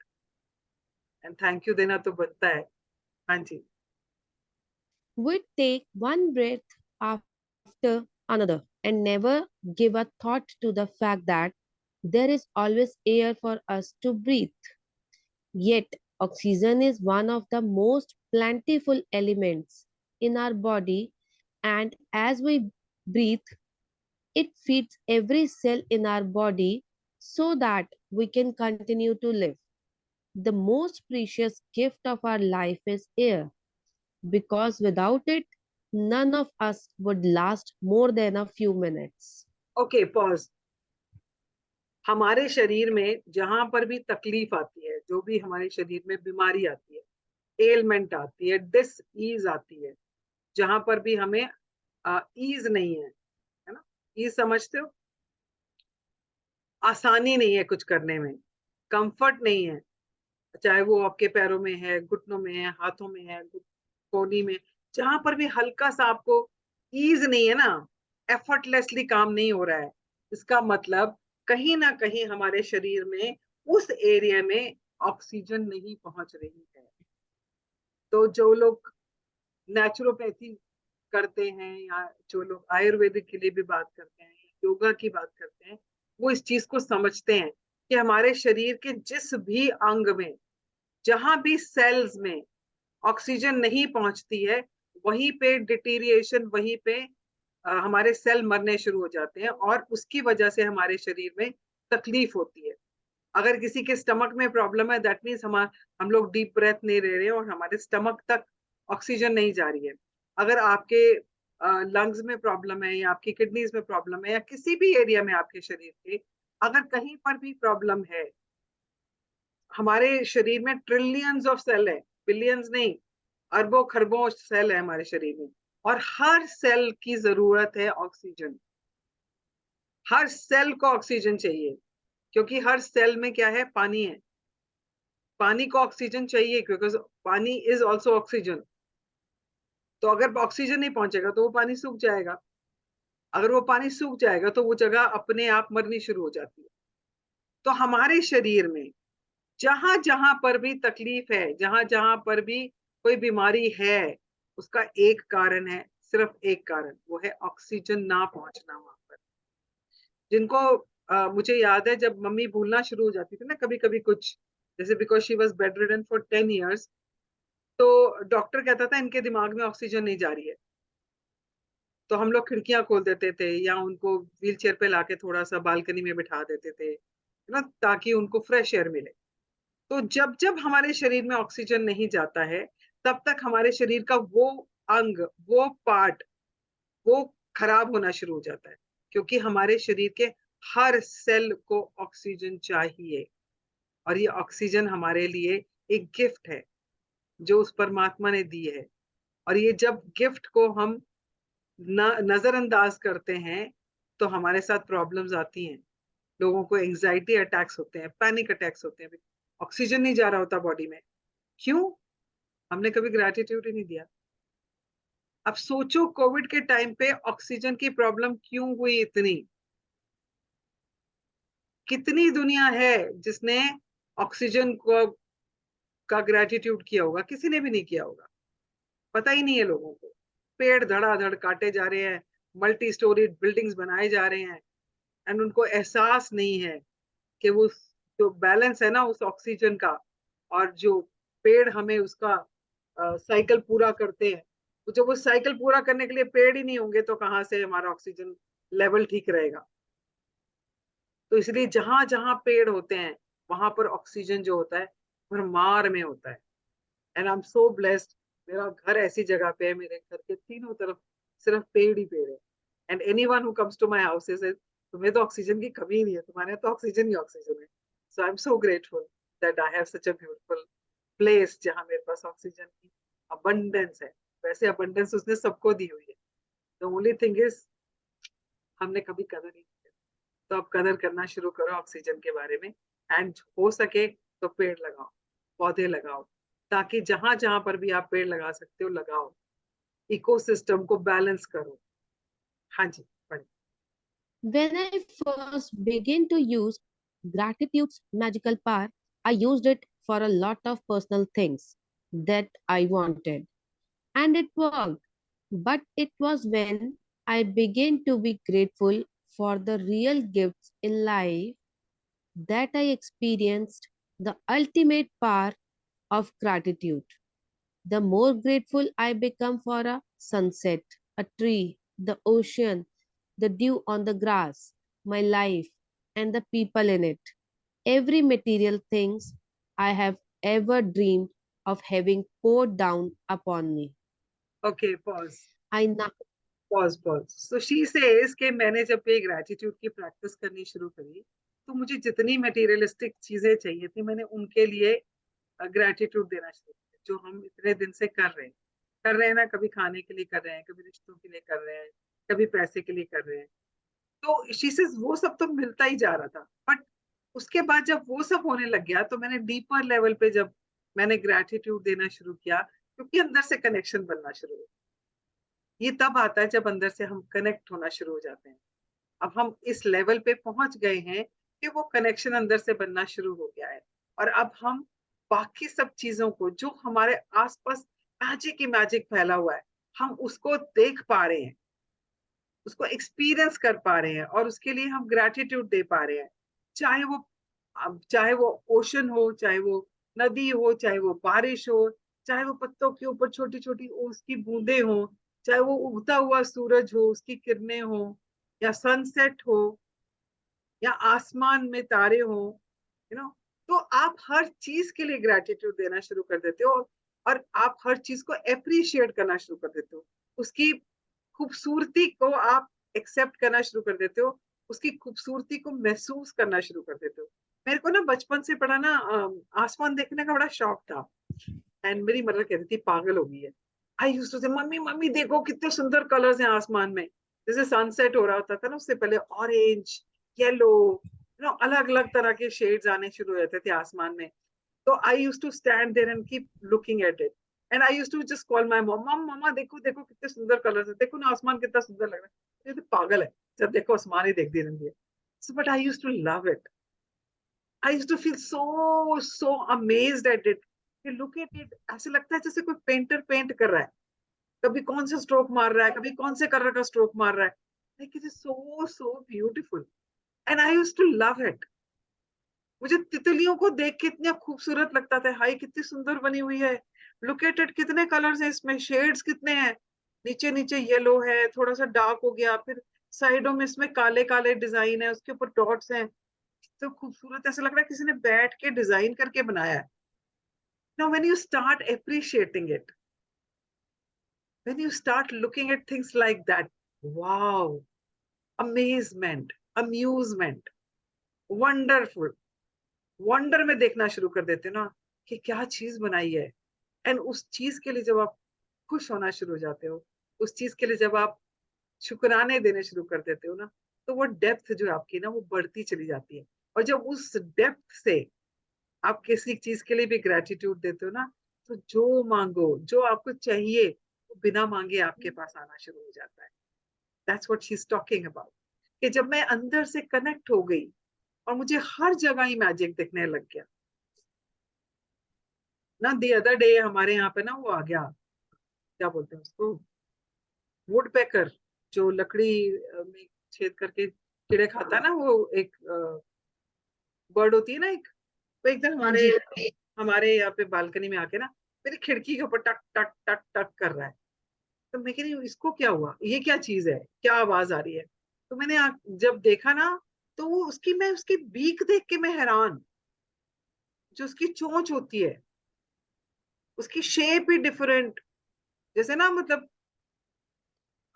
and thank you देना तो बनता है। हाँ जी। We take one breath after another and never give a thought to the fact that there is always air for us to breathe. Yet, oxygen is one of the most plentiful elements in our body, and as we breathe, it feeds every cell in our body so that we can continue to live. The most precious gift of our life is air, because without it, none of us would last more than a few minutes. Okay, pause. हमारे शरीर में जहां पर भी तकलीफ आती है, जो भी हमारे शरीर में बीमारी आती है, एलमेंट आती है, डिस ईज आती है, जहां पर भी हमें ईज नहीं है ना, ईज समझते हो, आसानी नहीं है कुछ करने में, कंफर्ट नहीं है, चाहे वो आपके पैरों में है, घुटनों में है, हाथों में है, कोहनी में, जहां पर भी हल्का सा आपको ईज नहीं है ना, एफर्टलेसली काम नहीं हो रहा है, इसका मतलब कहीं ना कहीं हमारे शरीर में उस एरिया में ऑक्सीजन नहीं पहुंच रही है। तो जो लोग नेचुरोपैथी करते हैं, या जो लोग आयुर्वेदिक के लिए भी बात करते हैं, योगा की बात करते हैं, वो इस चीज को समझते हैं कि हमारे शरीर के जिस भी अंग में, जहां भी सेल्स में ऑक्सीजन नहीं पहुंचती है, वहीं पे डिटीरिएशन, वहीं पे हमारे सेल मरने शुरू हो जाते हैं, और उसकी वजह से हमारे शरीर में तकलीफ होती है। अगर किसी के स्टमक में प्रॉब्लम है, दैट मीन्स हम लोग डीप ब्रेथ नहीं ले रहे हैं और हमारे स्टमक तक ऑक्सीजन नहीं जा रही है। अगर आपके लंग्स में प्रॉब्लम है, या आपकी किडनीज में प्रॉब्लम है, या किसी भी एरिया में आपके शरीर के अगर कहीं पर भी प्रॉब्लम है, हमारे शरीर में ट्रिलियंस ऑफ सेल है, बिलियंस नहीं, अरबों खरबों सेल है हमारे शरीर में, और हर सेल की जरूरत है ऑक्सीजन। हर सेल को ऑक्सीजन चाहिए, क्योंकि हर सेल में क्या है, पानी है। पानी को ऑक्सीजन चाहिए, क्योंकि पानी इज ऑल्सो ऑक्सीजन। तो अगर ऑक्सीजन नहीं पहुंचेगा तो वो पानी सूख जाएगा। अगर वो पानी सूख जाएगा तो वो जगह अपने आप मरनी शुरू हो जाती है। तो हमारे शरीर में जहां जहां पर भी तकलीफ है, जहां जहां पर भी कोई बीमारी है, उसका एक कारण है, सिर्फ एक कारण, वो है ऑक्सीजन ना पहुंचना वहां पर। जिनको मुझे याद है जब मम्मी भूलना शुरू हो जाती थी ना कभी कभी कुछ, जैसे because she was bed ridden for 10 years, तो डॉक्टर कहता था इनके दिमाग में ऑक्सीजन नहीं जा रही है, तो हम लोग खिड़कियां खोल देते थे, या उनको व्हील चेयर पे लाके थोड़ा सा बालकनी में बिठा देते थे, है ना, ताकि उनको फ्रेश एयर मिले। तो जब जब हमारे शरीर में ऑक्सीजन नहीं जाता है, तब तक हमारे शरीर का वो अंग, वो पार्ट, वो खराब होना शुरू हो जाता है, क्योंकि हमारे शरीर के हर सेल को ऑक्सीजन चाहिए। और ये ऑक्सीजन हमारे लिए एक गिफ्ट है जो उस परमात्मा ने दी है। और ये जब गिफ्ट को हम नजरअंदाज करते हैं, तो हमारे साथ प्रॉब्लम्स आती हैं, लोगों को एंजाइटी अटैक्स होते हैं, पैनिक अटैक्स होते हैं, ऑक्सीजन नहीं जा रहा होता बॉडी में। क्यों? हमने कभी ग्रेटिट्यूड ही नहीं दिया। अब सोचो कोविड के टाइम पे ऑक्सीजन की प्रॉब्लम क्यों हुई इतनी। कितनी दुनिया है जिसने ऑक्सीजन को का ग्रेटिट्यूड किया होगा? किसी ने भी नहीं किया होगा, पता ही नहीं है लोगों को। पेड़ धड़ाधड़ काटे जा रहे हैं, मल्टी स्टोरी बिल्डिंग्स बनाए जा रहे हैं, एंड उनको एहसास नहीं है कि वो जो बैलेंस है ना उस ऑक्सीजन का, और जो पेड़ हमें उसका साइकिल पूरा करते हैं, तो जब वो साइकिल पूरा करने के लिए पेड़ ही नहीं होंगे तो कहाँ से हमारा ऑक्सीजन लेवल ठीक रहेगा? तो इसलिए जहां जहां पेड़ होते हैं वहां पर ऑक्सीजन जो होता है भरमार में होता है। And I am so blessed, मेरा घर ऐसी जगह पे है, मेरे घर के तीनों तरफ सिर्फ पेड़ ही पेड़ है। And anyone who comes to my house से तुम्हें तो ऑक्सीजन की कमी नहीं है, तुम्हारे यहाँ तो ऑक्सीजन ही ऑक्सीजन है। So I am so grateful that I have such a beautiful place जहाँ मेरे पास ऑक्सीजन की अबंडेंस है। वैसे अबंडेंस उसने सबको दी हुई है, द ओनली थिंग इज हमने कभी कदर नहीं की। तो अब कदर करना शुरू करो ऑक्सीजन के बारे में, एंड हो सके तो पेड़ लगाओ, पौधे लगाओ, ताकि जहां जहां पर भी आप पेड़ लगा सकते हो लगाओ, इकोसिस्टम को बैलेंस करो। हाँ जी, बढ़िया। When I first began to use gratitude's magical power, I used it for a lot of personal things that I wanted, and it worked. But it was when I began to be grateful for the real gifts in life that I experienced the ultimate power of gratitude. The more grateful I become for a sunset, a tree, the ocean, the dew on the grass, my life, and the people in it, every material things I have ever dreamed of having poured down upon me. Okay, pause I now pause pause. So she says कि मैंने जब ये gratitude की practice करनी शुरू करी तो मुझे जितनी मटेरियलिस्टिक चीजें चाहिए थी मैंने उनके लिए ग्रेटिट्यूड देना शुरू किया, जो हम इतने दिन से कर रहे हैं ना, कभी खाने के लिए कर रहे हैं, कभी रिश्तों के लिए कर रहे हैं, कभी पैसे के लिए कर रहे हैं। तो शी सेज वो सब तो मिलता ही जा रहा था, बट उसके बाद जब वो सब होने लग गया तो मैंने डीपर लेवल पे जब मैंने ग्रेटिट्यूड देना शुरू किया, क्योंकि अंदर से कनेक्शन बनना शुरू हुआ। ये तब आता है जब अंदर से हम कनेक्ट होना शुरू हो जाते हैं। अब हम इस लेवल पे पहुंच गए हैं कि वो कनेक्शन अंदर से बनना शुरू हो गया है, और अब हम बाकी सब चीजों को जो हमारे आसपास मैजिक ही मैजिक फैला हुआ है, हम उसको देख पा रहे हैं, उसको एक्सपीरियंस कर पा रहे हैं, और उसके लिए हम ग्रेटिट्यूड दे पा रहे हैं। चाहे वो चाहे वो ओशन हो, चाहे वो नदी हो, चाहे वो बारिश हो, चाहे वो पत्तों के ऊपर छोटी छोटी ओस की बूंदे हो, चाहे वो उगता हुआ सूरज हो, उसकी किरणें हो, या सनसेट हो, या आसमान में तारे हो, यू नो। तो आप हर चीज के लिए ग्रेटिट्यूड देना शुरू कर देते हो, और आप हर चीज को अप्रिशिएट करना शुरू कर देते हो, उसकी खूबसूरती को आप एक्सेप्ट करना शुरू कर देते हो, उसकी खूबसूरती को महसूस करना शुरू कर देते हो। मेरे को ना बचपन से बड़ा ना आसमान देखने का बड़ा शौक था, एंड मेरी मदर कहती थी पागल हो गई है। आई यूज्ड टू से मम्मी मम्मी देखो कितने सुंदर कलर्स हैं आसमान में। जैसे सनसेट हो रहा होता था ना, उससे पहले ऑरेंज, येलो, अलग अलग तरह के शेड्स आने शुरू हो जाते थे आसमान में। तो I used to stand there and keep looking at it, and I used to just call my mom, mom mumma देखो देखो कितने सुंदर कलर्स हैं, देखो ना आसमान कितना सुंदर लग रहा है। ये तो पागल है, जब देखो आसमान ही देखती रहती है। So but I used to love it, I used to feel so so amazed at it. Look at it, ऐसे लगता है जैसे कोई पेंटर पेंट कर रहा है, कभी कौन सा स्ट्रोक मार रहा है, कभी कौन से कलर का स्ट्रोक मार रहा है, like it is so so beautiful, and I used to love it. मुझे तितलियों को देख के इतना खूबसूरत लगता था, हाय कितनी सुंदर बनी हुई है, लुक एट इट, कितने कलर्स हैं इसमें, शेड्स कितने हैं, नीचे नीचे येलो है, थोड़ा सा डार्क हो गया, फिर साइडों में इसमें काले काले डिजाइन है, उसके ऊपर डॉट्स हैं, तो खूबसूरत, ऐसा लग रहा है किसी ने बैठ के डिजाइन करके बनाया है। Now when you start appreciating it, when you start looking at things like that, wow, amazement, amusement, wonderful, wonder में देखना शुरू कर देते हो ना कि क्या चीज बनाई है, एंड उस चीज के लिए जब आप खुश होना शुरू हो जाते हो, उस चीज के लिए जब आप शुक्राने देने शुरू कर देते हो ना, तो वो डेप्थ जो आपकी ना वो बढ़ती चली जाती है। और जब उस डेप्थ से आप किसी चीज के लिए भी ग्रेटिट्यूड देते हो ना, तो जो मांगो, जो आपको चाहिए, वो बिना मांगे आपके पास आना शुरू हो जाता है। That's what she is talking about, कि जब मैं अंदर से कनेक्ट हो गई और मुझे हर जगह ही मैजिक दिखने लग गया ना। द अदर डे हमारे यहाँ पे ना वो आ गया, क्या बोलते हैं उसको, वुड पेकर, जो लकड़ी में छेद करके कीड़े खाता है ना, वो एक बर्ड होती है ना एक, वो एकदम हाँ हमारे जी। हमारे यहाँ पे बालकनी में आके ना मेरी खिड़की के ऊपर टक टक टक टक कर रहा है। तो मैं कह रही हूँ इसको क्या हुआ, ये क्या चीज है, क्या आवाज आ रही है। तो मैंने जब देखा ना, तो वो मैं उसकी बीक देख के मैं हैरान, जो उसकी चोंच होती है, उसकी शेप ही डिफरेंट, जैसे ना मतलब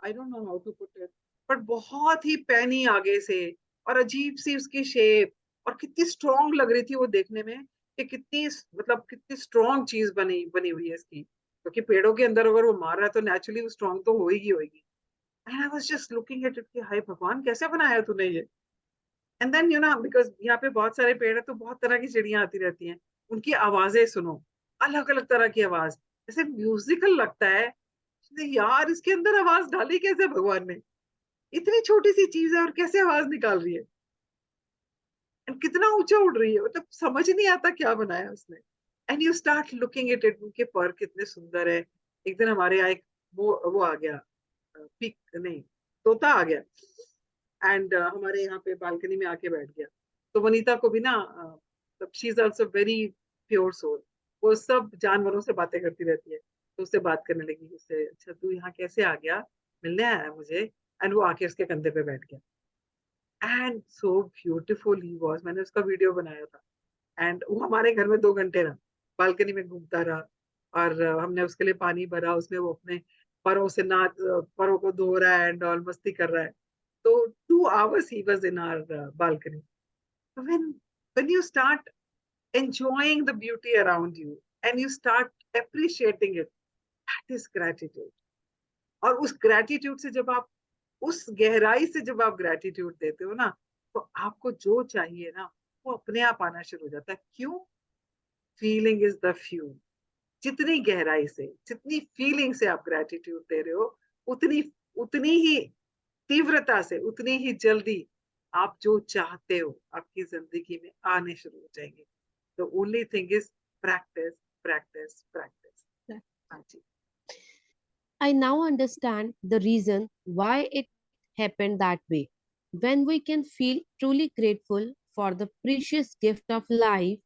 I don't know how to put it, but बहुत ही पैनी आगे से, और अजीब सी उसकी शेप, और कितनी स्ट्रांग लग रही थी वो देखने में, कि कितनी मतलब कितनी स्ट्रांग चीज बनी बनी हुई है इसकी, क्योंकि पेड़ों के अंदर अगर वो मार रहा है तो नेचुरली वो स्ट्रांग तो होगी होगी। And I was just looking at it कि हाय भगवान, कैसे बनाया तूने ये। And then you know, because यहाँ पे बहुत सारे पेड़ है तो बहुत तरह की चिड़ियां आती रहती हैं, उनकी आवाजें सुनो, अलग अलग तरह की आवाज, जैसे म्यूजिकल लगता है। यार इसके अंदर आवाज डाली कैसे भगवान ने, इतनी छोटी सी चीज है और कैसे आवाज निकाल रही है, एंड कितना ऊंचा उड़ रही है, मतलब समझ नहीं आता क्या बनाया उसने। And you start looking at it, उनके पर कितने सुंदर है। एक दिन हमारे यहाँ एक वो आ गया, पीक नहीं, तोता आ गया, एंड हमारे यहाँ पे बालकनी में आके बैठ गया। तो वनीता को भी ना, she is also very pure soul, वो सब जानवरों से बातें करती रहती है, तो उससे बात करने लगी उससे, अच्छा तू यहाँ कैसे आ गया, मिलने आया मुझे। एंड वो आके उसके कंधे पे बैठ गया, and so beautiful he was, मैंने उसका वीडियो बनाया था। एंड वो हमारे घर में 2 घंटे रहा, बालकनी में घूमता रहा, और हमने उसके लिए पानी भरा, उसमें वो अपने परों से नाच, परों को धो रहा है एंड ऑल मस्ती कर रहा है। तो 2 hours he was in our balcony. When you start enjoying the beauty around you and you start appreciating it, that is gratitude. और उस gratitude से जब आप, उस गहराई से जब आप gratitude देते हो ना, तो आपको जो चाहिए ना वो अपने आप आना शुरू हो जाता है। क्यों? Feeling is the fuel. जितनी गहराई से, जितनी फीलिंग से आप ग्रेटिट्यूड दे रहे हो, उतनी उतनी ही तीव्रता से, उतनी ही जल्दी आप जो चाहते हो आपकी जिंदगी में आने शुरू हो जाएंगे। The only thing is practice, practice, practice. हाँ जी। I now understand the reason why it happened that way. When we can feel truly grateful for the precious gift of life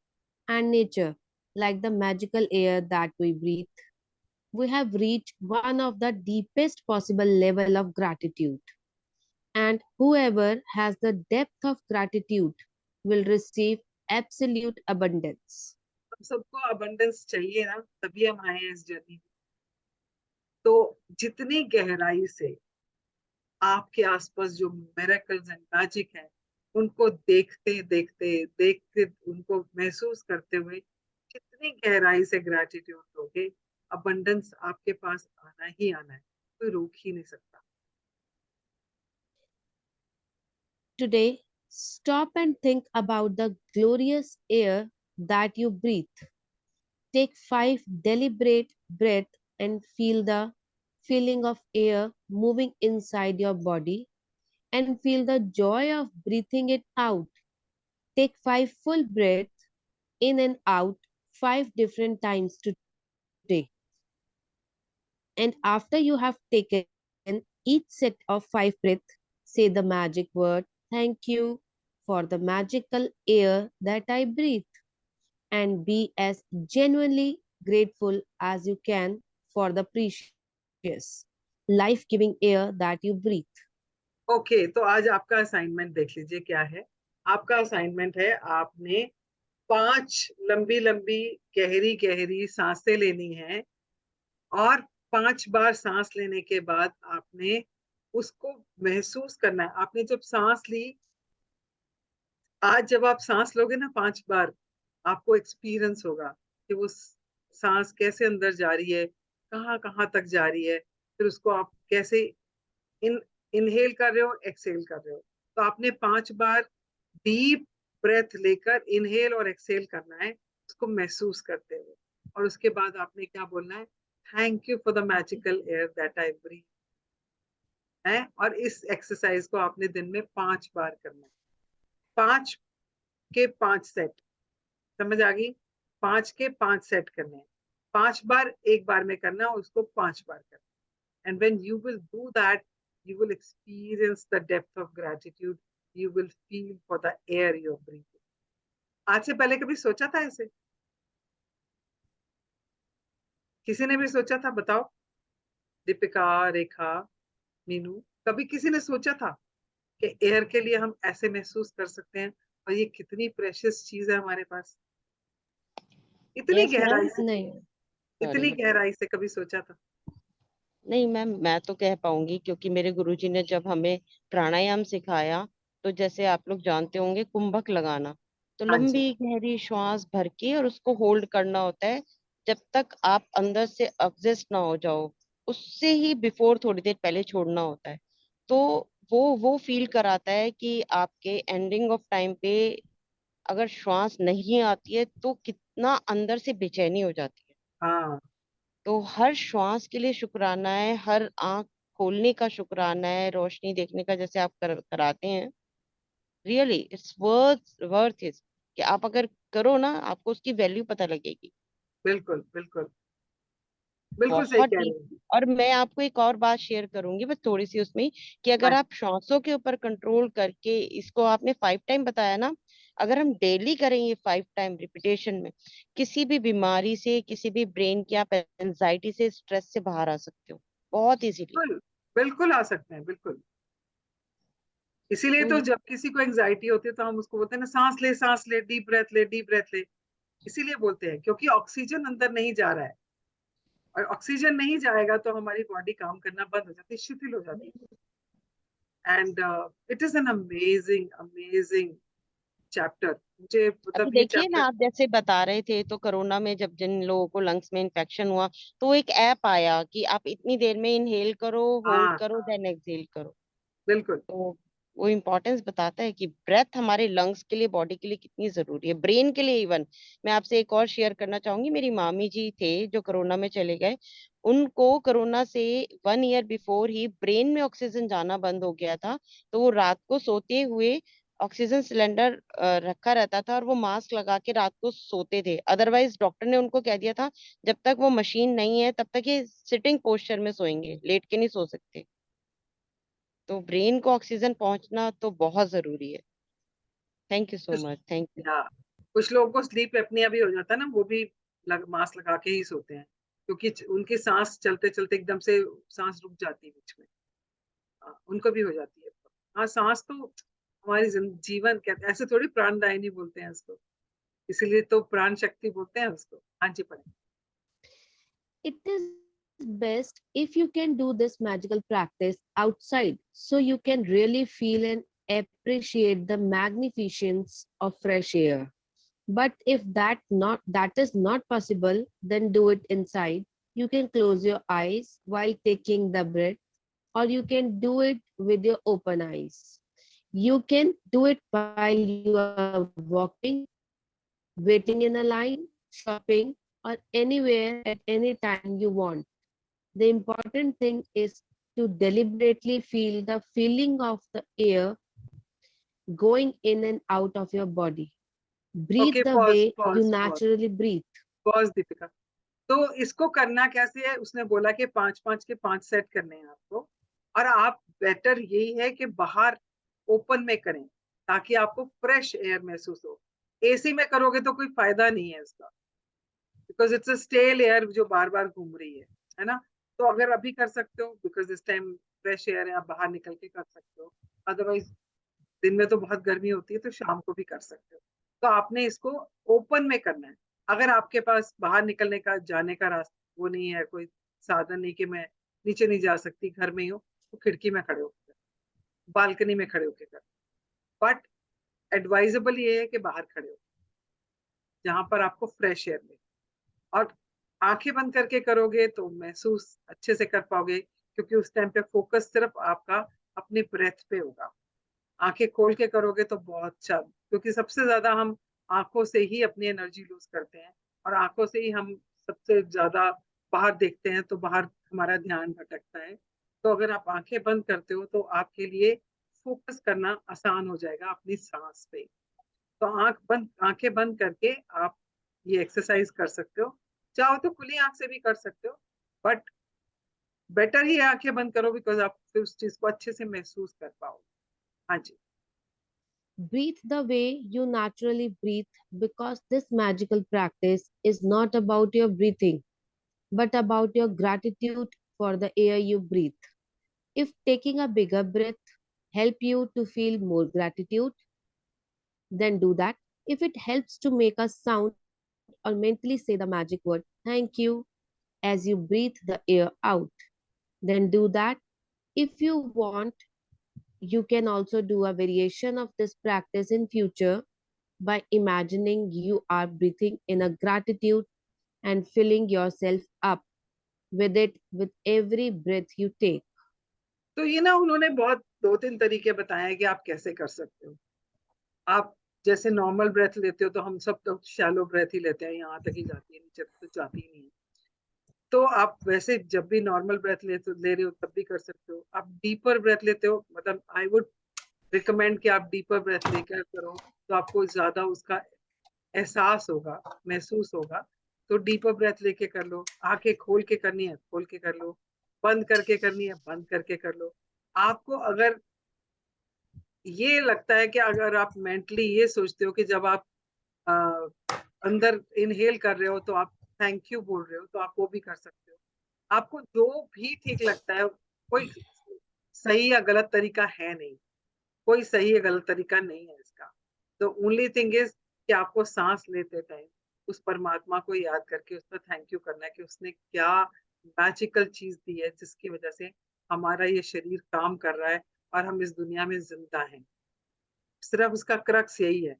and nature, like the magical air that we breathe, we have reached one of the deepest possible level of gratitude. And whoever has the depth of gratitude will receive absolute abundance. हम सबको abundance चाहिए ना, तभी हम आए हैं इस journey में। तो जितनी गहराई से आपके आसपास जो मिरेकल्स एंड मैजिक है, उनको देखते देखते देखते, उनको महसूस करते हुए, कितनी गहराई से ग्रेटिट्यूड दोगे, अबंडेंस आपके पास आना ही आना है, कोई रोक ही नहीं सकता। Today, stop and think about the glorious air that you breathe. Take 5 deliberate breaths and feel the feeling of air moving inside your body and feel the joy of breathing it out. Take 5 full breaths in and out 5 different times today. And after you have taken each set of 5 breaths, say the magic word, thank you for the magical air that I breathe, and be as genuinely grateful as you can for the precious, life giving air that you breathe. Okay, तो आज आपका assignment देख लीजिए क्या है। आपका assignment है, आपने 5 लंबी लंबी गहरी गहरी सांसें लेनी है, और 5 बार सांस लेने के बाद आपने उसको महसूस करना है। आपने जब सांस ली, आज जब आप सांस लोगे ना 5 बार, आपको एक्सपीरियंस होगा कि वो सांस कैसे अंदर जा रही है, कहाँ कहाँ तक जा रही है, फिर उसको आप कैसे इन इनहेल कर रहे हो, एक्सहेल कर रहे हो। तो आपने 5 बार डीप ब्रेथ लेकर इनहेल और एक्सहेल करना है, उसको महसूस करते हुए, और उसके बाद आपने क्या बोलना है, thank you for the magical air that I breathe है। और इस एक्सरसाइज को आपने दिन में 5 बार करना है, 5 के 5 सेट, समझ आ गई? 5 के 5 सेट करने हैं, 5 बार एक बार में करना, उसको 5 बार करना। And when you will do that, you will experience the depth of gratitude you will feel for the air you're breathing. आज से पहले कभी सोचा था ऐसे? किसी ने भी सोचा था? बताओ, दीपिका, रेखा, मीनू, कभी किसी ने सोचा था कि एयर के लिए हम ऐसे महसूस कर सकते हैं, और ये कितनी प्रेशियस चीज है हमारे पास? इतनी यस मैम। गहराई से, नहीं, इतनी सॉरी। गहराई से कभी सोचा था? नहीं मैम, मैं तो कह पाऊंगी क्योंकि मेरे गुरुजी ने जब हमें प्राणायाम सिखाया, तो जैसे आप लोग जानते होंगे कुंभक लगाना, तो हाँ जी, लंबी गहरी श्वास भर के और उसको होल्ड करना होता है जब तक आप अंदर से एग्जॉस्ट ना हो जाओ, उससे ही बिफोर थोड़ी देर पहले छोड़ना होता है। तो वो फील कराता है कि आपके एंडिंग ऑफ टाइम पे अगर श्वास नहीं आती है तो कितना अंदर से बेचैनी हो जाती है। हाँ तो हर श्वास के लिए शुक्राना है, हर आंख खोलने का शुक्राना है, रोशनी देखने का जैसे आप कराते हैं। रियली इट्स वर्थ इट कि आप अगर करो ना, आपको उसकी वैल्यू पता लगेगी। बिल्कुल बिल्कुल, बिल्कुल सही बहुत कह डीप। रहे हैं। और मैं आपको एक और बात शेयर करूंगी बस थोड़ी सी उसमें, कि अगर हाँ आप श्वासों के ऊपर कंट्रोल करके, इसको आपने 5 टाइम बताया ना, अगर हम डेली करेंगे 5 टाइम रिपीटेशन में, किसी भी बीमारी से, किसी भी ब्रेन की, आप एंजाइटी से, स्ट्रेस से बाहर आ सकते हो बहुत इजीली। बिल्कुल, बिल्कुल आ सकते हैं, बिल्कुल। इसीलिए तो तो ये जब किसी को एंजाइटी होती है तो हम उसको बोलते हैं ना, सांस ले, डीप ब्रेथ ले, डीप ब्रेथ ले। इसीलिए बोलते हैं क्योंकि ऑक्सीजन अंदर नहीं जा रहा है, और ऑक्सीजन नहीं जाएगा तो हमारी बॉडी काम करना बंद हो जाती है, शिथिल हो जाती है। And it is an amazing amazing chapter. मुझे अभी मतलब ये देखिए ना, चैप्टर, आप जैसे बता रहे थे, तो कोरोना में जब जिन लोगों को लंग्स में इन्फेक्शन हुआ, तो एक ऐप आया कि आप इतनी देर में इनहेल करो, होल्ड हाँ करो, देन एक्सहेल करो। बिल्कुल, तो वो इम्पोर्टेंस बताता है कि ब्रेथ हमारे लंग्स के लिए, बॉडी के लिए कितनी जरूरी है, ब्रेन के लिए इवन। मैं आपसे एक और शेयर करना चाहूंगी, मेरी मामी जी थे जो कोरोना में चले गए, उनको कोरोना से 1 ईयर बिफोर ही ब्रेन में ऑक्सीजन जाना बंद हो गया था। तो वो रात को सोते हुए ऑक्सीजन सिलेंडर रखा रहता था और वो मास्क लगा के रात को सोते थे। अदरवाइज डॉक्टर ने उनको कह दिया था जब तक वो मशीन नहीं है तब तक ये सिटिंग पोस्चर में सोएंगे, लेट के नहीं सो सकते। तो ब्रेन को ऑक्सीजन पहुंचना तो बहुत जरूरी है। थैंक यू सो कुछ, मच, थैंक यू। या कुछ लोगों को स्लीप एपनिया भी हो जाता है ना, वो भी मास्क लगा के ही सोते हैं, क्योंकि उनकी सांस चलते चलते एकदम से सांस रुक जाती है बीच में। उनको भी हो जाती है। हाँ, सांस तो हमारी जीवन, कहते हैं ऐसे थोड़ी, प्राणदायिनी बोलते हैं उसको, इसीलिए तो प्राण शक्ति बोलते हैं उसको। हाँ जी, पढ़े। it is best if you can do this magical practice outside so you can really feel and appreciate the magnificence of fresh air. But if that is not possible, then do it inside. You can close your eyes while taking the breath, or you can do it with your open eyes. You can do it while you are walking, waiting in a line, shopping, or anywhere at any time you want. The important thing is to deliberately feel the feeling of the air going in and out of your body. Okay, Breathe the pause way you pause pause naturally breathe. Pause Deepika. तो इसको करना कैसे है? उसने बोला कि 5-5 के 5 set करने हैं आपको, और आप, बेटर यही है कि बाहर ओपन में करें, ताकि आपको फ्रेश एयर महसूस हो। एसी में करोगे तो कोई फायदा नहीं है इसका, because it's a stale air जो बार बार घूम रही है ना। तो अगर अभी कर सकते हो, because this time fresh air है, आप बाहर निकल के कर सकते हो। अदरवाइज दिन में तो बहुत गर्मी होती है, तो शाम को भी कर सकते हो। तो आपने इसको ओपन में करना है। अगर आपके पास बाहर निकलने का, जाने का रास्ता वो नहीं है, कोई साधन नहीं कि मैं नीचे नहीं जा सकती, घर में ही हो, तो खिड़की में खड़े होकर, बालकनी में खड़े होकर कर। बट एडवाइजेबल ये है कि बाहर खड़े हो, जहां पर आपको फ्रेश एयर मिले। और आंखें बंद करके करोगे तो महसूस अच्छे से कर पाओगे, क्योंकि उस टाइम पे फोकस सिर्फ आपका अपने ब्रेथ पे होगा। आंखें खोल के करोगे तो बहुत अच्छा, क्योंकि सबसे ज्यादा हम आंखों से ही अपनी एनर्जी लूज करते हैं, और आंखों से ही हम सबसे ज्यादा बाहर देखते हैं, तो बाहर हमारा ध्यान भटकता है। तो अगर आप आंखें बंद करते हो तो आपके लिए फोकस करना आसान हो जाएगा अपनी सांस पे। तो आंखें बंद करके आप ये एक्सरसाइज कर सकते हो। चाहो तो खुली आंख से भी कर सकते हो, बट बेटर ही है आंखें बंद करो, बिकॉज आप फिर उस चीज को अच्छे से महसूस कर पाओ। हाँ जी। Breathe the way you naturally breathe because this magical practice is not about your breathing, but about your gratitude for the air you breathe. If taking a bigger breath help you to feel more gratitude, then do that. If it helps to make a sound or mentally say the magic word thank you as you breathe the air out, then do that. If you want, you can also do a variation of this practice in future by imagining you are breathing in a gratitude and filling yourself up with it with every breath you take. तो ये ना उन्होंने बहुत 2-3 तरीके बताए हैं कि आप कैसे कर सकते हो। आप जैसे नॉर्मल ब्रेथ लेते हो, तो हम सब तो शैलो ब्रेथ ही लेते हैं, यहाँ तक ही जाती है, नीचे तो जाती ही नहीं है। तो आप वैसे जब भी नॉर्मल ब्रेथ ले रहे हो तब भी कर सकते हो। आप डीपर ब्रेथ लेते हो, मतलब आई वुड रिकमेंड कि आप डीपर ब्रेथ लेकर करो, तो आपको ज्यादा उसका एहसास होगा, महसूस होगा। तो डीपर ब्रेथ लेके कर लो। आंखें खोल के करनी है खोल के कर लो, बंद करके करनी है बंद करके कर लो। आपको अगर ये लगता है कि अगर आप मेंटली ये सोचते हो कि जब आप अ, अंदर इनहेल कर रहे हो तो आप थैंक यू बोल रहे हो, तो आप वो भी कर सकते हो। आपको जो भी ठीक लगता है, कोई सही या गलत तरीका है नहीं, कोई सही या गलत तरीका नहीं है इसका। तो ओनली थिंग इज कि आपको सांस लेते टाइम उस परमात्मा को याद करके उस पर थैंक यू करना है कि उसने क्या मैजिकल चीज दी है जिसकी वजह से हमारा ये शरीर काम कर रहा है और हम इस दुनिया में जिंदा हैं। सिर्फ उसका क्रक्स यही है,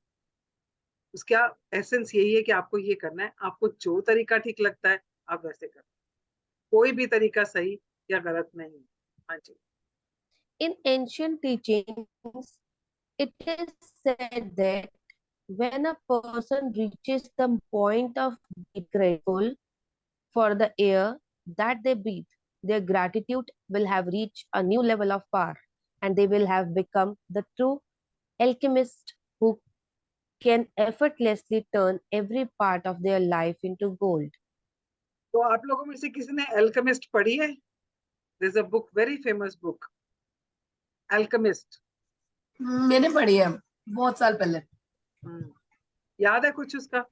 उसका एसेंस यही है कि आपको ये करना है। आपको जो तरीका ठीक लगता है आप वैसे करो, कोई भी तरीका सही या गलत नहीं है। हाँ जी। In ancient teachings, it is said that when a person reaches the point of being grateful for the air that they breathe, their gratitude will have reached a new level of power and they will have become the true alchemist who can effortlessly turn every part of their life into gold. तो आप लोगों में से किसी ने alchemist पढ़ी है? There's a book, very famous book, Alchemist. मैंने पढ़ी है बहुत साल पहले। याद है कुछ उसका?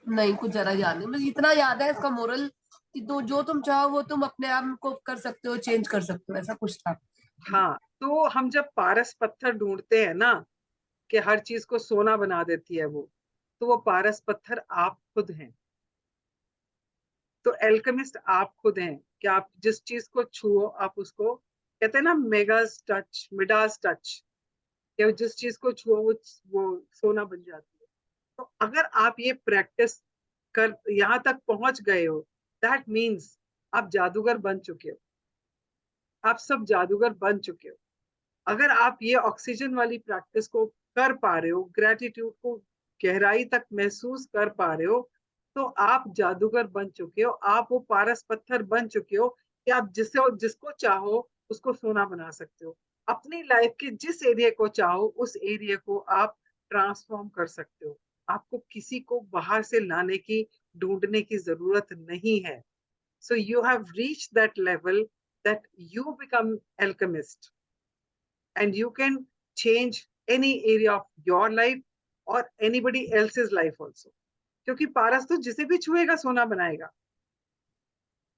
नहीं, कुछ जरा याद नहीं, बस इतना याद है इसका मोरल कि तो जो तुम चाहो वो तुम अपने आप को कर सकते हो, चेंज कर सकते हो, ऐसा कुछ था। हाँ, तो हम जब पारस पत्थर ढूंढते हैं ना कि हर चीज को सोना बना देती है वो, तो वो पारस पत्थर आप खुद हैं। तो एल्केमिस्ट आप खुद हैं कि आप जिस चीज को छुओ आप उसको, कहते हैं ना मेगास टच, मिडास टच, कि जिस चीज को छुओ वो सोना बन जाती है। तो अगर आप ये प्रैक्टिस कर यहाँ तक पहुंच गए हो, दैट मीन्स आप जादूगर बन चुके हो, आप सब जादूगर बन चुके हो। अगर आप ये ऑक्सीजन वाली प्रैक्टिस को कर पा रहे हो, ग्रेटिट्यूड को गहराई तक महसूस कर पा रहे हो, तो आप जादूगर बन चुके हो। आप वो पारस पत्थर बन चुके हो कि आप जिसको चाहो उसको सोना बना सकते हो। अपनी लाइफ के जिस एरिया को चाहो उस एरिया को आप ट्रांसफॉर्म कर सकते हो। आपको किसी को बाहर से लाने की, ढूंढने की जरूरत नहीं है। So you have reached that level that you become alchemist and you can change any area of your life or anybody else's life also, क्योंकि पारस तो जिसे भी छुएगा सोना बनाएगा।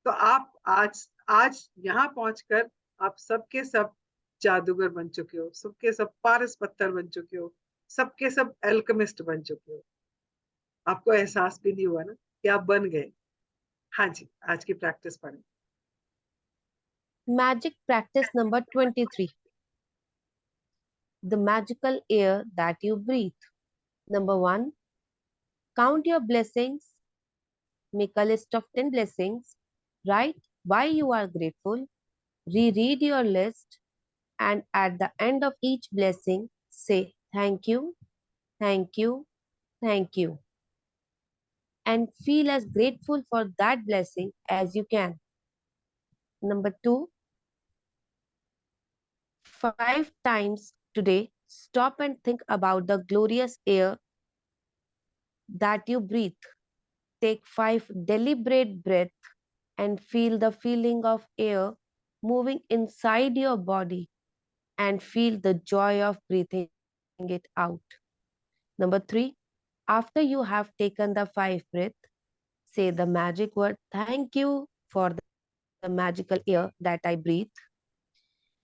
तो आप आज आज यहाँ पहुंचकर आप सबके सब जादूगर बन चुके हो, सबके सब पारस पत्थर बन चुके हो, सबके सब एल्केमिस्ट बन चुके हो। आपको एहसास भी नहीं हुआ ना कि आप बन गए। हाँ जी, आज की प्रैक्टिस पढ़ें। Magic practice number 23. The magical air that you breathe. Number 1. Count your blessings. Make a list of 10 blessings. Write why you are grateful. Reread your list. and at the end of each blessing, say thank you, thank you, thank you, and feel as grateful for that blessing as you can. Number 2, 5 times today, stop and think about the glorious air that you breathe. Take 5 deliberate breaths and feel the feeling of air moving inside your body and feel the joy of breathing it out. Number 3, after you have taken the 5 breaths, say the magic word, thank you for the magical air that I breathe.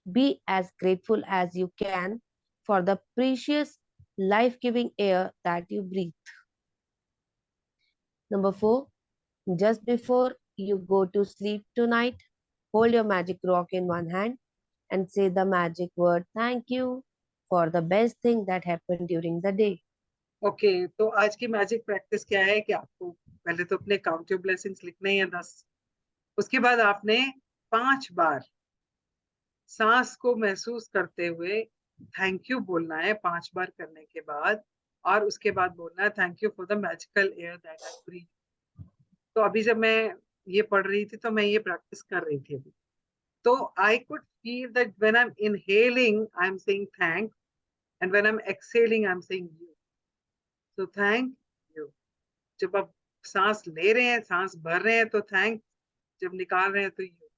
Be as grateful as you can for the precious life-giving air that you breathe. Number 4, just before you go to sleep tonight, hold your magic rock in one hand and say the magic word, thank you for the best thing that happened during the day. Okay तो आज की magic practice क्या है कि आपको पहले तो अपने काउंट योर ब्लेसिंग्स लिखने हैं 10, उसके बाद आपने 5 बार सांस को महसूस करते हुए थैंक यू बोलना है 5 बार करने के बाद, और उसके बाद बोलना है thank you for the magical air that I breathe. तो अभी जब मैं ये पढ़ रही थी तो मैं ये प्रैक्टिस कर रही थी अभी, तो I could feel that when I am inhaling I am saying thank, and when I am exhaling I am saying you. तो थैंक यू, जब आप सांस ले रहे हैं, सांस भर रहे हैं तो थैंक, जब निकाल रहे हैं तो यू।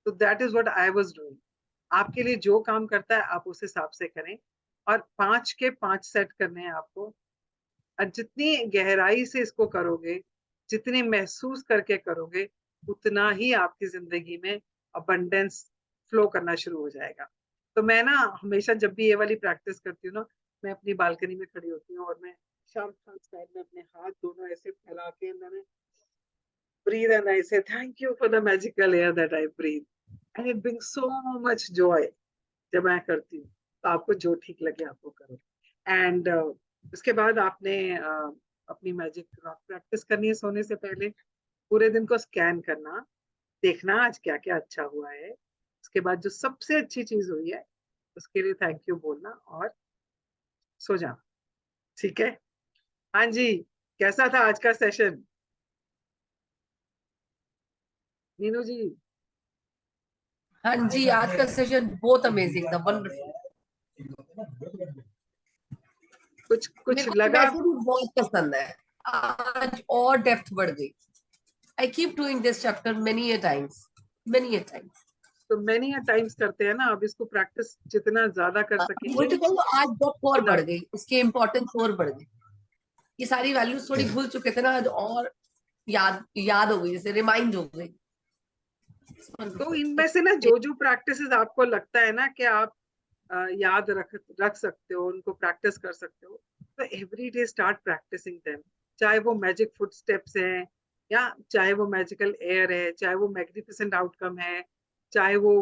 तो that is what I was doing. आपके लिए जो काम करता है आप उस हिसाब से करें, और 5 के 5 सेट करने हैं आपको, और जितनी गहराई से इसको करोगे, जितनी महसूस करके करोगे, उतना ही आपकी जिंदगी में अबंडेंस फ्लो करना शुरू हो जाएगा। तो मैं ना हमेशा जब भी ये वाली प्रैक्टिस करती हूँ ना, मैं अपनी बालकनी में खड़ी होती हूँ और मैं शाम स्टाइल में अपने हाथ दोनों ऐसे फैला के मैंने breathe and I say thank you for the magical air that I breathe, and it brings so much joy जब मैं करती हूँ। तो आपको जो ठीक लगे आपको करो। एंड उसके बाद आपने अपनी मैजिक प्रैक्टिस करनी है सोने से पहले, पूरे दिन को स्कैन करना, देखना आज क्या क्या अच्छा हुआ है, उसके बाद जो सबसे अच्छी चीज हुई है उसके लिए थैंक यू बोलना और सो जाना। ठीक है? हाँ जी, कैसा था आज का सेशन मीनू जी? हाँ जी, आज का सेशन बहुत अमेजिंग था, वंडरफुल। कुछ मेरे को लगा? वैसे भी बहुत पसंद है, आज और डेप्थ बढ़ गई। I keep doing this chapter many a times, many a times. तो मैनी टाइम्स करते हैं ना, अब इसको प्रैक्टिस जितना ज्यादा कर सकेंगे वही तो कहूँ, आज डेप्थ और बढ़ उतना- गई, उसकी इम्पोर्टेंस और बढ़ गई। ये सारी वैल्यूज थोड़ी भूल चुके थे ना, आज और याद हो गई, जैसे रिमाइंड हो गई। तो इनमें से ना जो जो प्रैक्टिसेस आपको लगता है ना कि आप याद रख सकते हो, उनको प्रैक्टिस कर सकते हो, तो every day start practicing them. चाहे वो मैजिक फुट स्टेप्स हैं, या चाहे वो मैजिकल एयर है, चाहे वो मैग्निफिसेंट आउटकम है, चाहे वो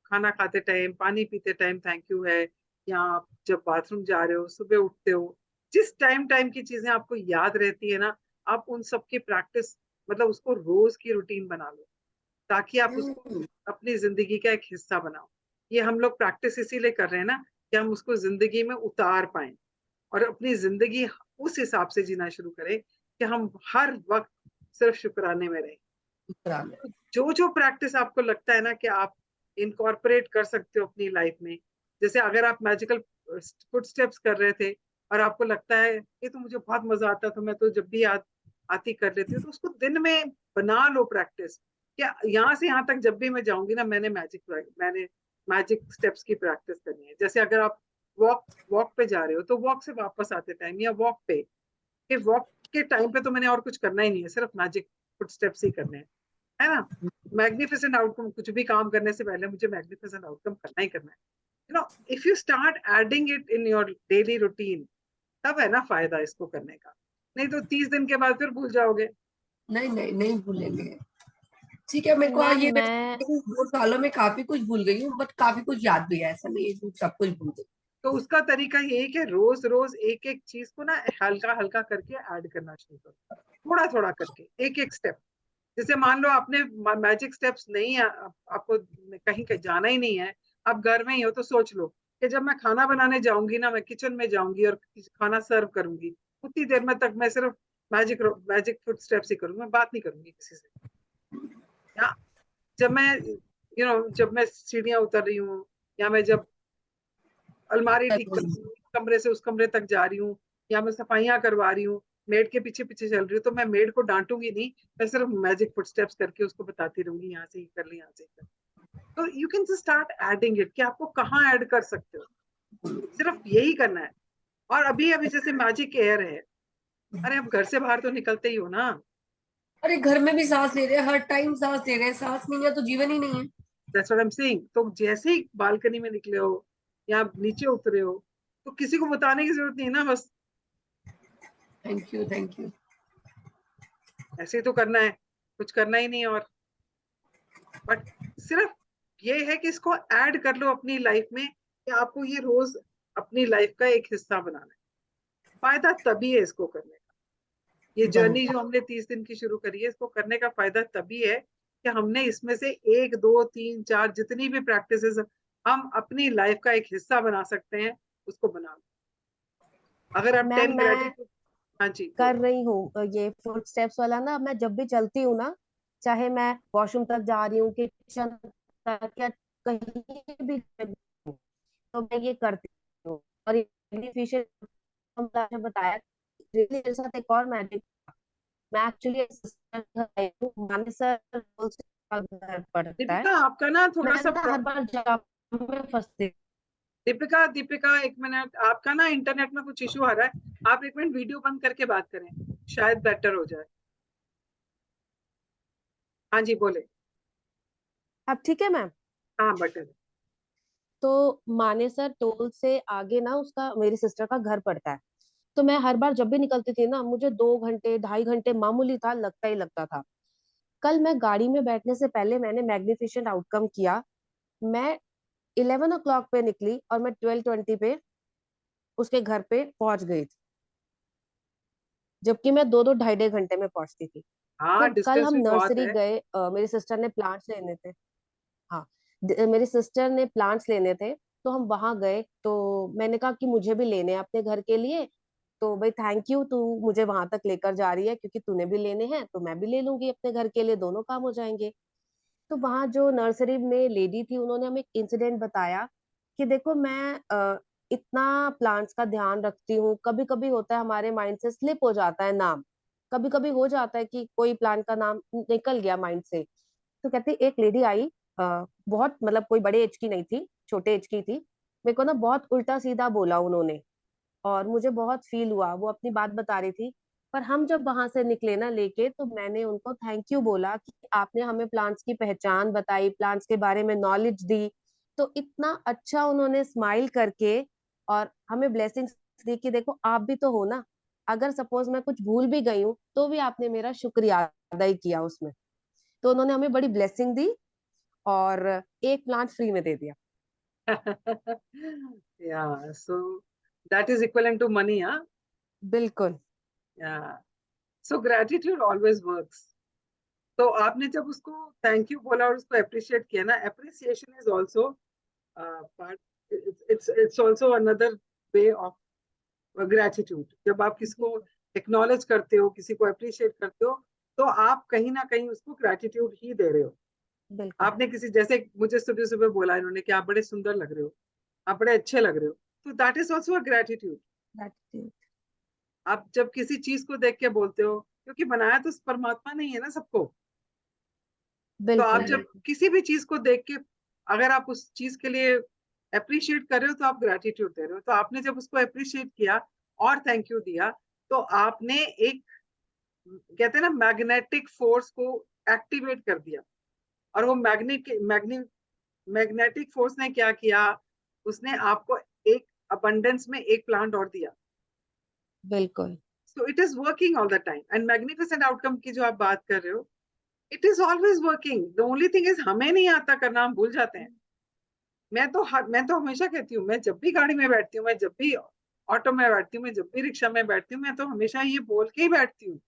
खाना खाते टाइम, पानी पीते टाइम थैंक यू है, या आप जब बाथरूम जा रहे हो, सुबह उठते हो, जिस टाइम की चीजें आपको याद रहती है ना, आप उन सब की प्रैक्टिस, मतलब उसको रोज की रूटीन बना लो, ताकि आप उसको अपनी जिंदगी का एक हिस्सा बनाओ। ये हम लोग प्रैक्टिस इसीलिए कर रहे हैं ना कि हम उसको जिंदगी में उतार पाए और अपनी जिंदगी उस हिसाब से जीना शुरू करें कि हम हर वक्त सिर्फ शुक्राने में रहें। जो जो प्रैक्टिस आपको लगता है ना कि आप इनकॉर्पोरेट कर सकते हो अपनी लाइफ में, जैसे अगर आप मैजिकल फुट स्टेप्स कर रहे थे और आपको लगता है ये तो मुझे बहुत मजा आता था, मैं तो जब भी आती कर लेती हूँ, तो उसको दिन में बना लो प्रैक्टिस। क्या यहाँ से यहाँ तक जब भी मैं जाऊंगी ना, मैंने मैजिक स्टेप्स की प्रैक्टिस करनी है। जैसे अगर आप वॉक पे जा रहे हो, तो वॉक से वापस आते टाइम या वॉक के टाइम पे तो मैंने और कुछ करना ही नहीं है, सिर्फ मैजिक फुट स्टेप्स ही करने हैं, है ना? मैग्निफिसेंट आउटकम, कुछ भी काम करने से पहले मुझे मैग्निफिसेंट आउटकम करना ही करना है। If you start adding it in your daily routine, तब है ना फायदा इसको करने का। नहीं तो 30 दिन के बाद फिर भूल जाओगे। नहीं नहीं नहीं भूलेंगे। ठीक है, मेरे को मैम ये मैं 2 सालों में काफी कुछ भूल गई हूँ, बट काफी कुछ याद भी है, ऐसा नहीं है कि सब कुछ भूल गई। तो उसका तरीका ये है कि रोज रोज एक एक चीज को ना हल्का हल्का करके ऐड करना शुरू करो, थोड़ा थोड़ा करके, एक एक स्टेप। जैसे मान लो आपने मैजिक स्टेप्स नहीं आपको कहीं जाना ही नहीं है, आप घर में ही हो तो सोच लो कि जब मैं खाना बनाने जाऊंगी ना, मैं किचन में जाऊंगी और खाना सर्व करूंगी, उतनी देर में तक मैं सिर्फ मैजिक मैजिक फुट स्टेप्स ही करूंगी, मैं बात नहीं करूंगी किसी से। या जब मैं जब मैं सीढ़ियां उतर रही हूँ, या मैं जब अलमारी ठीक कर रही हूँ, कमरे से उस कमरे तक जा रही हूँ, या मैं सफाइयां करवा रही हूँ, मेड के पीछे पीछे चल रही हूँ, तो मैं मेड को डांटूंगी नहीं, मैं सिर्फ मैजिक फुटस्टेप्स करके उसको बताती रहूंगी, यहाँ से ही कर ली, यहाँ से ही कर। तो you can just start adding it, कि आपको कहाँ ऐड कर सकते हो, सिर्फ यही करना है। और अभी अभी जैसे मैजिक एयर है, अरे आप घर से बाहर तो निकलते ही हो ना। अरे घर में भी सांस ले रहे हैं, हर टाइम सांस ले रहे हैं, सांस नहीं है तो जीवन ही नहीं है। That's what I am saying. तो जैसे ही बालकनी में निकले हो या नीचे उतरे हो, तो किसी को बताने की जरूरत नहीं है ना, बस थैंक यू, थैंक यू। ऐसे ही तो करना है, कुछ करना ही नहीं। और बट सिर्फ ये है कि इसको ऐड कर लो अपनी लाइफ में, कि आपको ये रोज अपनी लाइफ का एक हिस्सा बनाना है। फायदा तभी है इसको करने का। ये जर्नी जो हमने 30 दिन की शुरू करी है, इसको करने का फायदा तभी है कि हमने इसमें से 1 2 3 4 जितनी भी प्रैक्टिसेस हम अपनी लाइफ का एक हिस्सा बना सकते हैं, उसको बना लो। अगर आप मैम 10 मैं ग्रेटिट्यूड। हाँ जी कर बोलो। रही हूँ ये फुट स्टेप्स वाला ना। मैं जब भी चलती हूँ ना, चाहे मैं वॉशरूम तक जा रही हूँ, किचन तक, या कहीं भी हूँ, तो मैं ये करती हूँ। और ये बेनिफिशियल ने बताया, really मेरे साथ एक और मैजिक। मैं एक्चुअली आई हूँ, मानेसर से घर पड़ता है। दीपिका आपका ना थोड़ा मैं सा ना हर बार जाम में फंसती हूँ। दीपिका दीपिका एक मिनट, आपका ना इंटरनेट में कुछ इशू आ रहा है, आप एक मिनट वीडियो बंद करके बात करें, शायद बेटर हो जाए। हाँ जी बोले। अब ठीक है मैम। हाँ बटन। तो मानेसर टोल से आगे ना उसका, मेरी सिस्टर का घर पड़ता है। तो मैं हर बार जब भी निकलती थी ना, मुझे 2 घंटे 2.5 घंटे मामूली था, लगता ही लगता था। कल मैं गाड़ी में बैठने से पहले मैंने मैग्निफिसेंट आउटकम किया। मैं 11 o'clock पे निकली और मैं 12:20 पे उसके घर पे पहुंच गई थी, जबकि मैं 2 2 2.5 घंटे में पहुंचती थी। हाँ तो कल डिस्टेंस हम भी बहुत नर्सरी है। गए, मेरी सिस्टर ने प्लांट्स लेने थे। हाँ, मेरी सिस्टर ने प्लांट्स लेने थे, तो हम वहां गए। तो मैंने कहा कि मुझे भी लेने हैं अपने घर के लिए। तो भाई थैंक यू, तू मुझे वहां तक लेकर जा रही है, क्योंकि तूने भी लेने हैं तो मैं भी ले लूंगी अपने घर के लिए, दोनों काम हो जाएंगे। तो वहां जो नर्सरी में लेडी थी, उन्होंने हमें एक इंसिडेंट बताया कि देखो मैं इतना प्लांट्स का ध्यान रखती हूँ, कभी कभी होता है हमारे माइंड से स्लिप हो जाता है नाम। कभी कभी हो जाता है कि कोई प्लांट का नाम निकल गया माइंड से। तो कहती एक लेडी आई, बहुत मतलब कोई बड़े एज की नहीं थी, छोटे एज की थी। मेरे को ना बहुत उल्टा सीधा बोला उन्होंने, और मुझे बहुत फील हुआ। वो अपनी बात बता रही थी। पर हम जब वहां से निकले ना लेके, तो मैंने उनको थैंक यू बोला कि आपने हमें प्लांट्स की पहचान बताई, प्लांट्स के बारे में नॉलेज दी। तो इतना अच्छा उन्होंने स्माइल करके और हमें ब्लेसिंग्स दी कि देखो आप भी तो हो ना। अगर सपोज मैं कुछ भूल भी गई हूँ, तो भी आपने मेरा शुक्रिया अदा ही किया उसमें। तो उन्होंने हमें बड़ी ब्लेसिंग दी और एक प्लांट फ्री में दे दिया। Yeah so that is equivalent to money. हाँ। बिल्कुल। या सो ग्रेटिट्यूड ऑलवेज वर्क्स। तो आपने जब उसको थैंक यू बोला और उसको अप्रिशिएट किया ना, appreciation is also part, it's also another way of gratitude. जब आप किसी को एक्नॉलेज करते हो, किसी को अप्रिशिएट करते हो, तो आप कहीं ना कहीं उसको ग्रेटिट्यूड ही दे रहे हो। बिल्कुल। आपने किसी, जैसे मुझे सुबह सुबह बोला इन्होंने कि आप बड़े सुंदर लग रहे हो, आप बड़े अच्छे लग रहे हो, तो that is also a gratitude. Gratitude। आप जब किसी चीज को देख के बोलते हो, क्योंकि बनाया तो परमात्मा नहीं है ना सबको। तो आप बिल्कुल जब बिल्कुल। किसी भी चीज को देख के, अगर आप उस चीज के लिए अप्रिशिएट कर रहे हो, तो आप ग्रेटिट्यूड दे रहे हो। तो आपने जब उसको अप्रिशिएट किया और थैंक यू दिया, तो आपने एक, कहते हैं ना, मैग्नेटिक फोर्स को एक्टिवेट कर दिया। और वो मैग्नेटिक फोर्स ने क्या किया, उसने आपको एक अबंडेंस में एक प्लांट और दिया। बिल्कुल। So it is working all the time. And magnificent outcome की जो आप बात कर रहे हो, it is always working. The only thing is हमें नहीं आता करना, हम भूल जाते हैं। मैं तो हमेशा कहती हूँ, मैं जब भी गाड़ी में बैठती हूँ, मैं जब भी ऑटो में बैठती हूँ, मैं जब भी रिक्शा में बैठती हूँ, मैं तो हमेशा ये बोल के ही बैठती हूँ।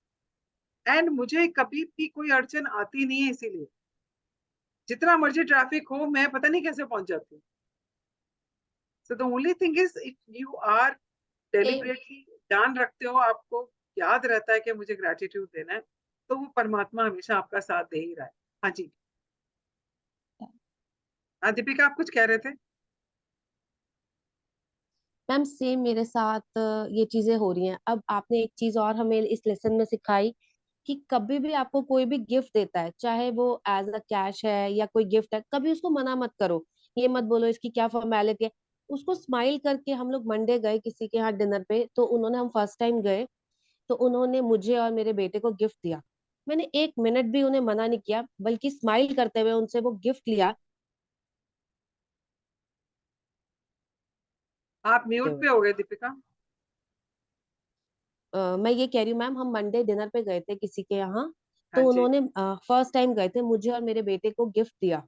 एंड मुझे कभी भी कोई अड़चन आती नहीं है, इसीलिए जितना मर्जी ट्रैफिक हो, मैं पता नहीं कैसे पहुंच जाती हूँ। So the only thing is, if you are deliberately ध्यान रखते हो, आपको याद रहता है कि मुझे ग्रेटिट्यूड देना है, तो वो परमात्मा हमेशा आपका साथ दे ही रहा है। हाँ जी, हाँ दीपिका, आप कुछ कह रहे थे? मैम सेम मेरे साथ ये चीजें हो रही हैं। अब आपने एक चीज और हमें इस लेसन में सिखाई कि कभी भी आपको कोई भी गिफ्ट देता है, चाहे वो एज अ कैश है या कोई गिफ्ट है, कभी उसको मना मत करो। ये मत बोलो इसकी क्या फॉर्मेलिटी है। उसको स्माइल करके, हम लोग मंडे गए किसी के यहाँ डिनर पे, तो उन्होंने, हम फर्स्ट टाइम गए, तो उन्होंने मुझे और मेरे बेटे को गिफ्ट दिया। मैंने एक मिनट भी उन्हें मना नहीं किया, बल्कि स्माइल करते हुए उनसे वो गिफ्ट लिया। आप म्यूट पे हो गए दीपिका। मैं ये कह रही हूँ मैम, हम मंडे डिनर पे गए थे किसी के यहाँ, हाँ तो जी, उन्होंने फर्स्ट टाइम गए थे, मुझे और मेरे बेटे को गिफ्ट दिया।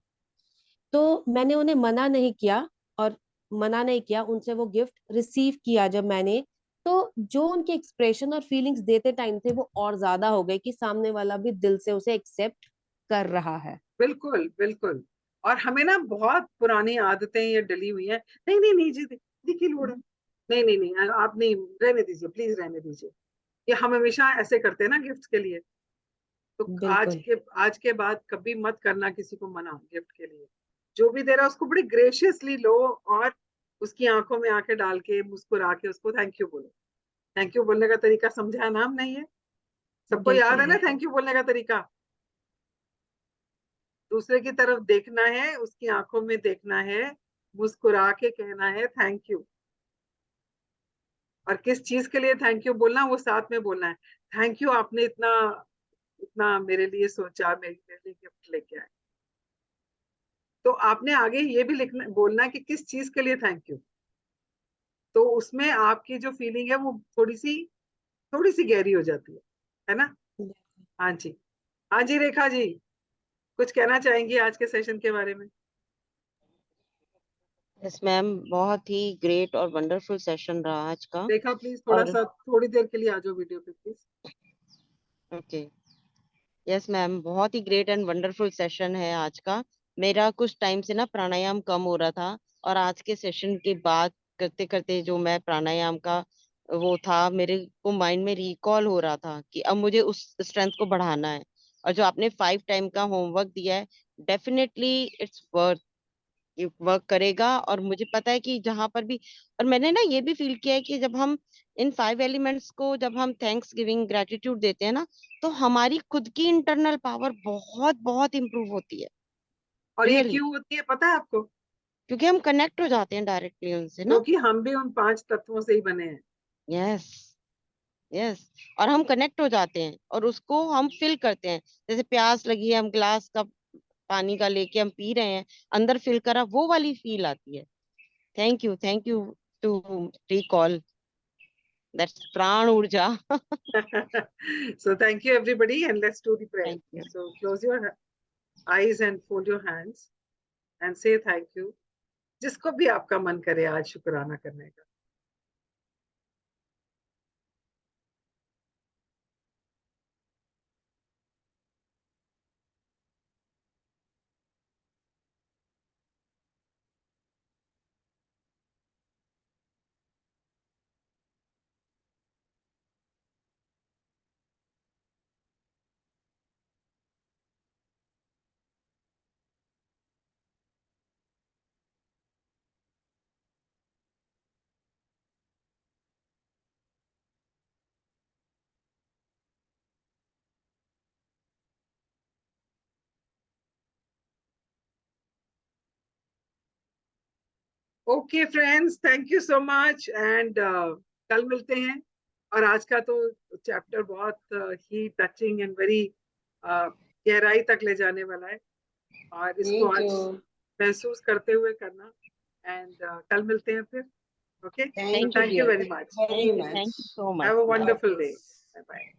तो मैंने उन्हें मना नहीं किया, और मना नहीं किया, उनसे वो गिफ्ट रिसीव किया जब मैंने, तो जो उनके एक्सप्रेशन और फीलिंग्स देते टाइम थे वो और ज्यादा हो गए कि सामने वाला भी दिल से उसे एक्सेप्ट कर रहा है। बिल्कुल बिल्कुल। और हमें ना बहुत पुरानी आदतें ये डली हुई हैं। नहीं नहीं नहीं जी, देखिए लोड़ है। नहीं नहीं नहीं, आप नहीं, रहने दीजिए प्लीज, रहने दीजिए। ये हम हमेशा ऐसे करते हैं ना गिफ्ट के लिए। तो बिल्कुल आज के बाद कभी मत करना किसी को मना गिफ्ट के लिए। जो भी दे रहा है उसको बड़ी ग्रेशियसली लो, और उसकी आंखों में आंखें डाल के मुस्कुरा के उसको थैंक यू बोलो। थैंक यू बोलने का तरीका समझा है ना? हम नहीं है, सबको याद बिल्कुल है ना बिल्कुल। थैंक यू बोलने का तरीका? दूसरे की तरफ देखना है, उसकी आंखों में देखना है, मुस्कुरा के कहना है थैंक यू। और किस चीज के लिए थैंक यू बोलना, वो साथ में बोलना है। थैंक यू, आपने इतना इतना मेरे लिए सोचा, मेरे लिए गिफ्ट लेके आए। तो आपने आगे ये भी लिखना, बोलना है कि किस चीज के लिए थैंक यू। तो उसमें आपकी जो फीलिंग है वो थोड़ी सी गहरी हो जाती है ना? हाँ जी, हाँ जी रेखा जी, कुछ कहना चाहेंगी आज के सेशन के बारे में? यस मैम, बहुत ही ग्रेट और वंडरफुल सेशन रहा आज का। रेखा प्लीज थोड़ा और सा, थोड़ी देर के लिए आ जाओ वीडियो पे प्लीज। ओके, यस मैम, बहुत ही ग्रेट एंड वंडरफुल सेशन है आज का। मेरा कुछ टाइम से ना प्राणायाम कम हो रहा था, और आज के सेशन के बाद करते करते जो मैं प्राणायाम का वो था, मेरे को माइंड में रिकॉल हो रहा था कि अब मुझे उस स्ट्रेंथ को बढ़ाना है। और जो आपने 5 टाइम का होमवर्क दिया है, डेफिनेटली इट्स वर्थ, ये वर्क करेगा। और मुझे पता है कि जहां पर भी, और मैंने ना ये भी फील किया है कि जब हम इन 5 एलिमेंट्स को, जब हम थैंक्स गिविंग ग्रेटिट्यूड देते हैं ना, तो हमारी खुद की इंटरनल पावर बहुत बहुत इंप्रूव होती है। और ये रियली, क्यों होती है पता है आपको? क्योंकि हम कनेक्ट हो जाते हैं डायरेक्टली उनसे ना। क्योंकि हम भी उन 5 तत्वों से ही बने हैं। Yes, yes. और हम कनेक्ट हो जाते हैं और उसको हम फिल करते हैं। जैसे प्यास लगी है, हम ग्लास का पानी का लेके हम पी रहे हैं, अंदर फिल करा, वो वाली फील आती है। Thank you to recall that's प्राण ऊर्जा। So thank you everybody, and let's do the prayer. Thank you. So close your eyes and fold your hands and say thank you, जिसको भी आपका मन करे आज शुक्राना करने का। Okay friends, thank you so much, and कल मिलते हैं। और आज का तो चैप्टर बहुत ही टचिंग एंड वेरी गहराई तक ले जाने वाला है, और इसको Thank आज you. महसूस करते हुए करना। एंड कल मिलते हैं फिर। Okay, so Thank thank you you, thank you dear. Dear, very much. Very thank much. You so much have a ma'am. Wonderful day. Bye bye.